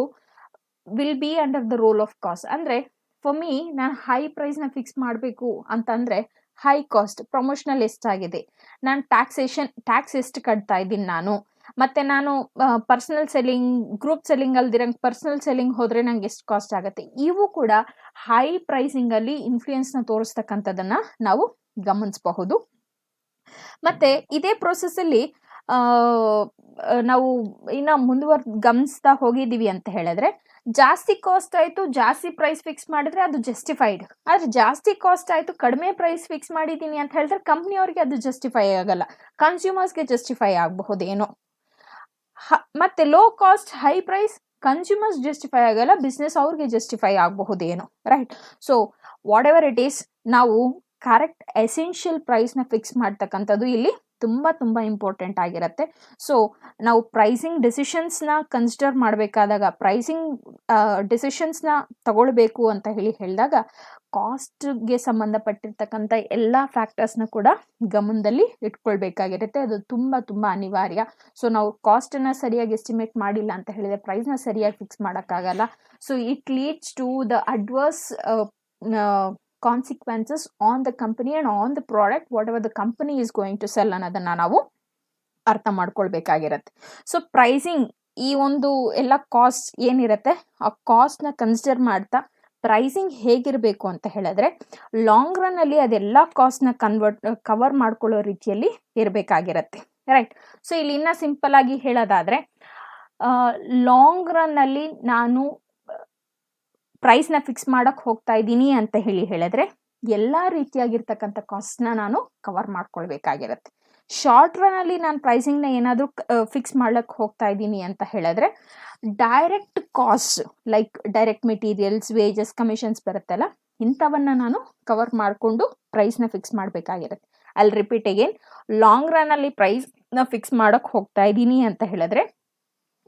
will be under the role of cost. ಅಂದರೆ ಫಾರ್ ಮೀ, ನಾನು ಹೈ ಪ್ರೈಸ್ನ ಫಿಕ್ಸ್ ಮಾಡಬೇಕು ಅಂತಂದರೆ ಹೈ ಕಾಸ್ಟ್, ಪ್ರಮೋಷನಲ್ ಎಷ್ಟಾಗಿದೆ, ನಾನು ಟ್ಯಾಕ್ಸ್ ಎಷ್ಟು ಕಟ್ತಾ ಇದ್ದೀನಿ ನಾನು, ಮತ್ತೆ ನಾನು ಪರ್ಸನಲ್ ಸೆಲ್ಲಿಂಗ್, ಗ್ರೂಪ್ ಸೆಲ್ಲಿಂಗ್ ಅಲ್ದಿರಂಗೆ ಪರ್ಸನಲ್ ಸೆಲ್ಲಿಂಗ್ ಹೋದರೆ ನಂಗೆ ಎಷ್ಟು ಕಾಸ್ಟ್ ಆಗುತ್ತೆ. ಇವು ಕೂಡ ಹೈ ಪ್ರೈಸಿಂಗಲ್ಲಿ ಇನ್ಫ್ಲೂಯೆನ್ಸ್ನ ತೋರಿಸ್ತಕ್ಕಂಥದ್ದನ್ನು ನಾವು ಗಮನಿಸಬಹುದು. ಮತ್ತೆ ಇದೇ ಪ್ರೊಸೆಸ್ಸಲ್ಲಿ ನಾವು ಇನ್ನು ಗಮನಿಸ್ತಾ ಹೋಗಿದ್ದೀವಿ ಅಂತ ಹೇಳಿದ್ರೆ, ಜಾಸ್ತಿ ಕಾಸ್ಟ್ ಆಯಿತು, ಜಾಸ್ತಿ ಪ್ರೈಸ್ ಫಿಕ್ಸ್ ಮಾಡಿದ್ರೆ ಅದು ಜಸ್ಟಿಫೈಡ್. ಆದರೆ ಜಾಸ್ತಿ ಕಾಸ್ಟ್ ಆಯಿತು, ಕಡಿಮೆ ಪ್ರೈಸ್ ಫಿಕ್ಸ್ ಮಾಡಿದ್ದೀನಿ ಅಂತ ಹೇಳಿದ್ರೆ ಕಂಪ್ನಿಯವ್ರಿಗೆ ಅದು ಜಸ್ಟಿಫೈ ಆಗಲ್ಲ, ಕನ್ಸ್ಯೂಮರ್ಸ್ಗೆ ಜಸ್ಟಿಫೈ ಆಗಬಹುದೇನೋ. ಮತ್ತೆ low cost high price consumers justify ಆಗಲ್ಲ, ಬಿಸ್ನೆಸ್ ಅವ್ರಿಗೆ ಜಸ್ಟಿಫೈ ಆಗಬಹುದೇನೋ, right? So whatever it is, ನಾವು ಕರೆಕ್ಟ್ ಎಸೆನ್ಷಿಯಲ್ ಪ್ರೈಸ್ನ ಫಿಕ್ಸ್ ಮಾಡ್ತಕ್ಕಂಥದ್ದು ಇಲ್ಲಿ ತುಂಬ ತುಂಬ ಇಂಪಾರ್ಟೆಂಟ್ ಆಗಿರುತ್ತೆ. ಸೊ ನಾವು ಪ್ರೈಸಿಂಗ್ ಡಿಸಿಷನ್ಸ್ನ ಕನ್ಸಿಡರ್ ಮಾಡಬೇಕಾದಾಗ, ಪ್ರೈಸಿಂಗ್ ಡಿಸಿಷನ್ಸ್ನ ತಗೊಳ್ಬೇಕು ಅಂತ ಹೇಳಿದಾಗ ಕಾಸ್ಟ್ಗೆ ಸಂಬಂಧಪಟ್ಟಿರ್ತಕ್ಕಂಥ ಎಲ್ಲ ಫ್ಯಾಕ್ಟರ್ಸ್ನ ಕೂಡ ಗಮನದಲ್ಲಿ ಇಟ್ಕೊಳ್ಬೇಕಾಗಿರುತ್ತೆ. ಅದು ತುಂಬ ತುಂಬ ಅನಿವಾರ್ಯ. ಸೊ ನಾವು ಕಾಸ್ಟನ್ನು ಸರಿಯಾಗಿ ಎಸ್ಟಿಮೇಟ್ ಮಾಡಿಲ್ಲ ಅಂತ ಹೇಳಿದ್ರೆ ಪ್ರೈಸ್ನ ಸರಿಯಾಗಿ ಫಿಕ್ಸ್ ಮಾಡೋಕ್ಕಾಗಲ್ಲ. So it leads to the adverse consequences on the company and on the product whatever the company is going to sell ಅನ್ನೋದನ್ನ ನಾವು ಅರ್ಥ ಮಾಡ್ಕೊಳ್ಬೇಕಾಗಿರುತ್ತೆ. ಸೊ ಪ್ರೈಸಿಂಗ್, ಈ ಒಂದು ಎಲ್ಲ ಕಾಸ್ಟ್ ಏನಿರುತ್ತೆ ಆ ಕಾಸ್ಟ್ನ ಕನ್ಸಿಡರ್ ಮಾಡ್ತಾ ಪ್ರೈಸಿಂಗ್ ಹೇಗಿರಬೇಕು ಅಂತ ಹೇಳಿದ್ರೆ ಲಾಂಗ್ ರನ್ ಅಲ್ಲಿ ಅದೆಲ್ಲ ಕಾಸ್ಟ್ನ ಕವರ್ ಮಾಡ್ಕೊಳ್ಳೋ ರೀತಿಯಲ್ಲಿ ಇರಬೇಕಾಗಿರುತ್ತೆ, ರೈಟ್? ಸೊ ಇಲ್ಲಿ ಇನ್ನ ಸಿಂಪಲ್ ಆಗಿ ಹೇಳೋದಾದ್ರೆ, ಲಾಂಗ್ ರನ್ ಅಲ್ಲಿ ನಾನು ಪ್ರೈಸ್ನ ಫಿಕ್ಸ್ ಮಾಡಕ್ ಹೋಗ್ತಾ ಇದ್ದೀನಿ ಅಂತ ಹೇಳಿದ್ರೆ ಎಲ್ಲ ರೀತಿಯಾಗಿರ್ತಕ್ಕಂಥ ಕಾಸ್ಟ್ನ ನಾನು ಕವರ್ ಮಾಡ್ಕೊಳ್ಬೇಕಾಗಿರುತ್ತೆ. ಶಾರ್ಟ್ ರನ್ ಅಲ್ಲಿ ನಾನು ಪ್ರೈಸಿಂಗ್ನ ಏನಾದರೂ ಫಿಕ್ಸ್ ಮಾಡ್ಲಕ್ಕೆ ಹೋಗ್ತಾ ಇದ್ದೀನಿ ಅಂತ ಹೇಳಿದ್ರೆ direct cost like direct materials, wages, commissions ಬರುತ್ತಲ್ಲ, ಇಂಥವನ್ನ ನಾನು ಕವರ್ ಮಾಡಿಕೊಂಡು ಪ್ರೈಸ್ನ ಫಿಕ್ಸ್ ಮಾಡಬೇಕಾಗಿರುತ್ತೆ. ಅಲ್ಲಿ ರಿಪೀಟ್ ಅಗೇನ್, ಲಾಂಗ್ ರನ್ ಅಲ್ಲಿ ಪ್ರೈಸ್ನ ಫಿಕ್ಸ್ ಮಾಡಕ್ ಹೋಗ್ತಾ ಇದ್ದೀನಿ ಅಂತ ಹೇಳಿದ್ರೆ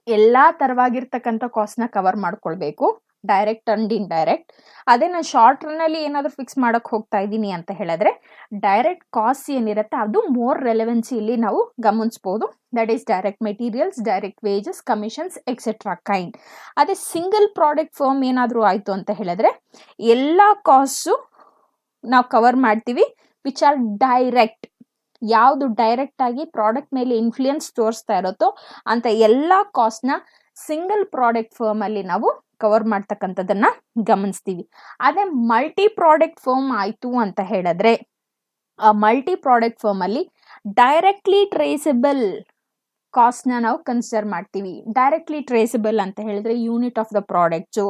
ಎಲ್ಲಾ ತರವಾಗಿರ್ತಕ್ಕಂಥ ಕಾಸ್ಟ್ನ ಕವರ್ ಮಾಡ್ಕೊಳ್ಬೇಕು, ಡೈರೆಕ್ಟ್ ಅಂಡ್ ಇಂಡೈರೆಕ್ಟ್. ಅದೇ ನಾನು ಶಾರ್ಟ್ ರನ್ ಅಲ್ಲಿ ಏನಾದರೂ ಫಿಕ್ಸ್ ಮಾಡಕ್ ಹೋಗ್ತಾ ಇದ್ದೀನಿ ಅಂತ ಹೇಳಿದ್ರೆ ಡೈರೆಕ್ಟ್ ಕಾಸ್ಟ್ ಏನಿರುತ್ತೆ ಅದು ಮೋರ್ ರೆಲೆವೆನ್ಸಿ ಇಲ್ಲಿ ನಾವು ಗಮನಿಸಬಹುದು. That is direct materials, direct wages, commissions etcetera kind. ಅದೇ ಸಿಂಗಲ್ ಪ್ರಾಡಕ್ಟ್ ಫರ್ಮ್ ಏನಾದರೂ ಆಯ್ತು ಅಂತ ಹೇಳಿದ್ರೆ ಎಲ್ಲ ಕಾಸ್ಟು ನಾವು ಕವರ್ ಮಾಡ್ತೀವಿ ವಿಚ್ ಆರ್ ಡೈರೆಕ್ಟ್. ಯಾವುದು ಡೈರೆಕ್ಟ್ ಆಗಿ ಪ್ರಾಡಕ್ಟ್ ಮೇಲೆ ಇನ್ಫ್ಲೂಯೆನ್ಸ್ ತೋರಿಸ್ತಾ ಇರುತ್ತೋ ಅಂತ ಎಲ್ಲ ಕಾಸ್ಟ್ನ ಸಿಂಗಲ್ ಪ್ರಾಡಕ್ಟ್ ಫರ್ಮ್ ಅಲ್ಲಿ ನಾವು ಕವರ್ ಮಾಡ್ತಕ್ಕಂಥದ್ದನ್ನ ಗಮನಿಸ್ತೀವಿ. ಅದೇ ಮಲ್ಟಿ ಪ್ರಾಡಕ್ಟ್ ಫರ್ಮ್ ಆಯ್ತು ಅಂತ ಹೇಳಿದ್ರೆ ಆ ಮಲ್ಟಿ ಪ್ರಾಡಕ್ಟ್ ಫರ್ಮ್ ಅಲ್ಲಿ ಡೈರೆಕ್ಟ್ಲಿ ಟ್ರೇಸಬಲ್ ಕಾಸ್ಟ್ನ ನಾವು ಕನ್ಸಿಡರ್ ಮಾಡ್ತೀವಿ. ಡೈರೆಕ್ಟ್ಲಿ ಟ್ರೇಸಬಲ್ ಅಂತ ಹೇಳಿದ್ರೆ ಯೂನಿಟ್ ಆಫ್ ದ ಪ್ರಾಡಕ್ಟ್ಸು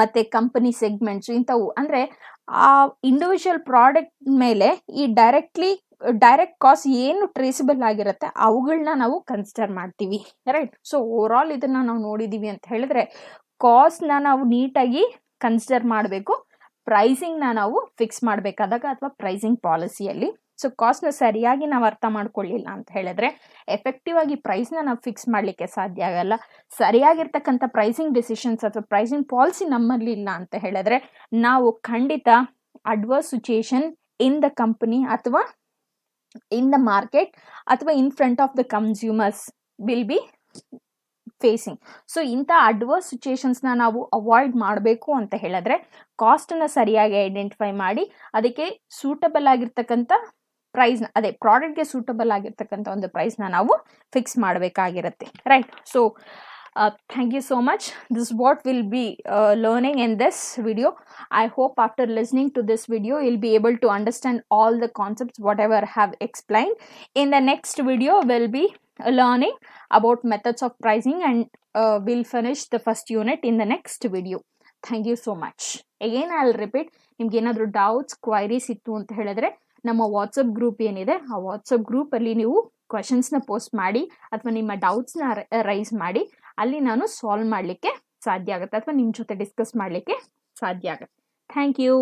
ಮತ್ತೆ ಕಂಪನಿ ಸೆಗ್ಮೆಂಟ್ಸು ಇಂಥವು. ಅಂದ್ರೆ ಆ ಇಂಡಿವಿಜುವಲ್ ಪ್ರಾಡಕ್ಟ್ ಮೇಲೆ ಈ ಡೈರೆಕ್ಟ್ಲಿ ಡೈರೆಕ್ಟ್ ಕಾಸ್ಟ್ ಏನು ಟ್ರೇಸಬಲ್ ಆಗಿರುತ್ತೆ ಅವುಗಳನ್ನ ನಾವು ಕನ್ಸಿಡರ್ ಮಾಡ್ತೀವಿ, ರೈಟ್. ಸೊ ಓವರ್ ಆಲ್ ಇದನ್ನ ನಾವು ನೋಡಿದೀವಿ ಅಂತ ಹೇಳಿದ್ರೆ ಕಾಸ್ಟ್ನ ನಾವು ನೀಟಾಗಿ ಕನ್ಸಿಡರ್ ಮಾಡಬೇಕು ಪ್ರೈಸಿಂಗ್ನ ನಾವು ಫಿಕ್ಸ್ ಮಾಡಬೇಕಾದಾಗ ಅಥವಾ ಪ್ರೈಸಿಂಗ್ ಪಾಲಿಸಿಯಲ್ಲಿ. ಸೊ ಕಾಸ್ಟ್ನ ಸರಿಯಾಗಿ ನಾವು ಅರ್ಥ ಮಾಡ್ಕೊಳ್ಳಿಲ್ಲ ಅಂತ ಹೇಳಿದ್ರೆ ಎಫೆಕ್ಟಿವ್ ಆಗಿ ಪ್ರೈಸ್ನ ನಾವು ಫಿಕ್ಸ್ ಮಾಡಲಿಕ್ಕೆ ಸಾಧ್ಯ ಆಗಲ್ಲ. ಸರಿಯಾಗಿರ್ತಕ್ಕಂಥ ಪ್ರೈಸಿಂಗ್ ಡಿಸಿಷನ್ಸ್ ಅಥವಾ ಪ್ರೈಸಿಂಗ್ ಪಾಲಿಸಿ ನಮ್ಮಲ್ಲಿ ಇಲ್ಲ ಅಂತ ಹೇಳಿದ್ರೆ ನಾವು ಖಂಡಿತ adverse situation in the company ಅಥವಾ ಇನ್ ದ ಮಾರ್ಕೆಟ್ ಅಥವಾ in front of the consumers will be facing. So ಇಂಥ ಅಡ್ವರ್ಸ್ ಸಿಚುಯೇಷನ್ಸ್ನ ನಾವು ಅವಾಯ್ಡ್ ಮಾಡಬೇಕು ಅಂತ ಹೇಳಿದ್ರೆ ಕಾಸ್ಟನ್ನು ಸರಿಯಾಗಿ ಐಡೆಂಟಿಫೈ ಮಾಡಿ ಅದಕ್ಕೆ ಸೂಟಬಲ್ ಆಗಿರ್ತಕ್ಕಂಥ ಪ್ರೈಸ್ನ, ಅದೇ ಪ್ರಾಡಕ್ಟ್ಗೆ ಸೂಟಬಲ್ ಆಗಿರ್ತಕ್ಕಂಥ ಒಂದು ಪ್ರೈಸ್ನ ನಾವು ಫಿಕ್ಸ್ ಮಾಡಬೇಕಾಗಿರುತ್ತೆ, right. So thank you so much. This is what we'll be learning in this video. I hope after listening to this video you'll be able to understand all the concepts whatever I have explained. In the next video we'll be learning about methods of pricing and we'll finish the first unit in the next video. Thank you so much. Again I'll repeat, ನಿಮ್ಗೆ ಏನಾದರೂ ಡೌಟ್ಸ್ ಕ್ವೈರೀಸ್ ಇತ್ತು ಅಂತ ಹೇಳಿದ್ರೆ ನಮ್ಮ ವಾಟ್ಸಪ್ ಗ್ರೂಪ್ ಏನಿದೆ ಆ ವಾಟ್ಸಪ್ ಗ್ರೂಪಲ್ಲಿ ನೀವು ಕ್ವೆಶನ್ಸ್ನ ಪೋಸ್ಟ್ ಮಾಡಿ ಅಥವಾ ನಿಮ್ಮ ಡೌಟ್ಸ್ನ ರೈಸ್ ಮಾಡಿ, ಅಲ್ಲಿ ನಾನು ಸಾಲ್ವ್ ಮಾಡಲಿಕ್ಕೆ ಸಾಧ್ಯ ಆಗುತ್ತೆ ಅಥವಾ ನಿಮ್ಮ ಜೊತೆ ಡಿಸ್ಕಸ್ ಮಾಡಲಿಕ್ಕೆ ಸಾಧ್ಯ ಆಗುತ್ತೆ. Thank you.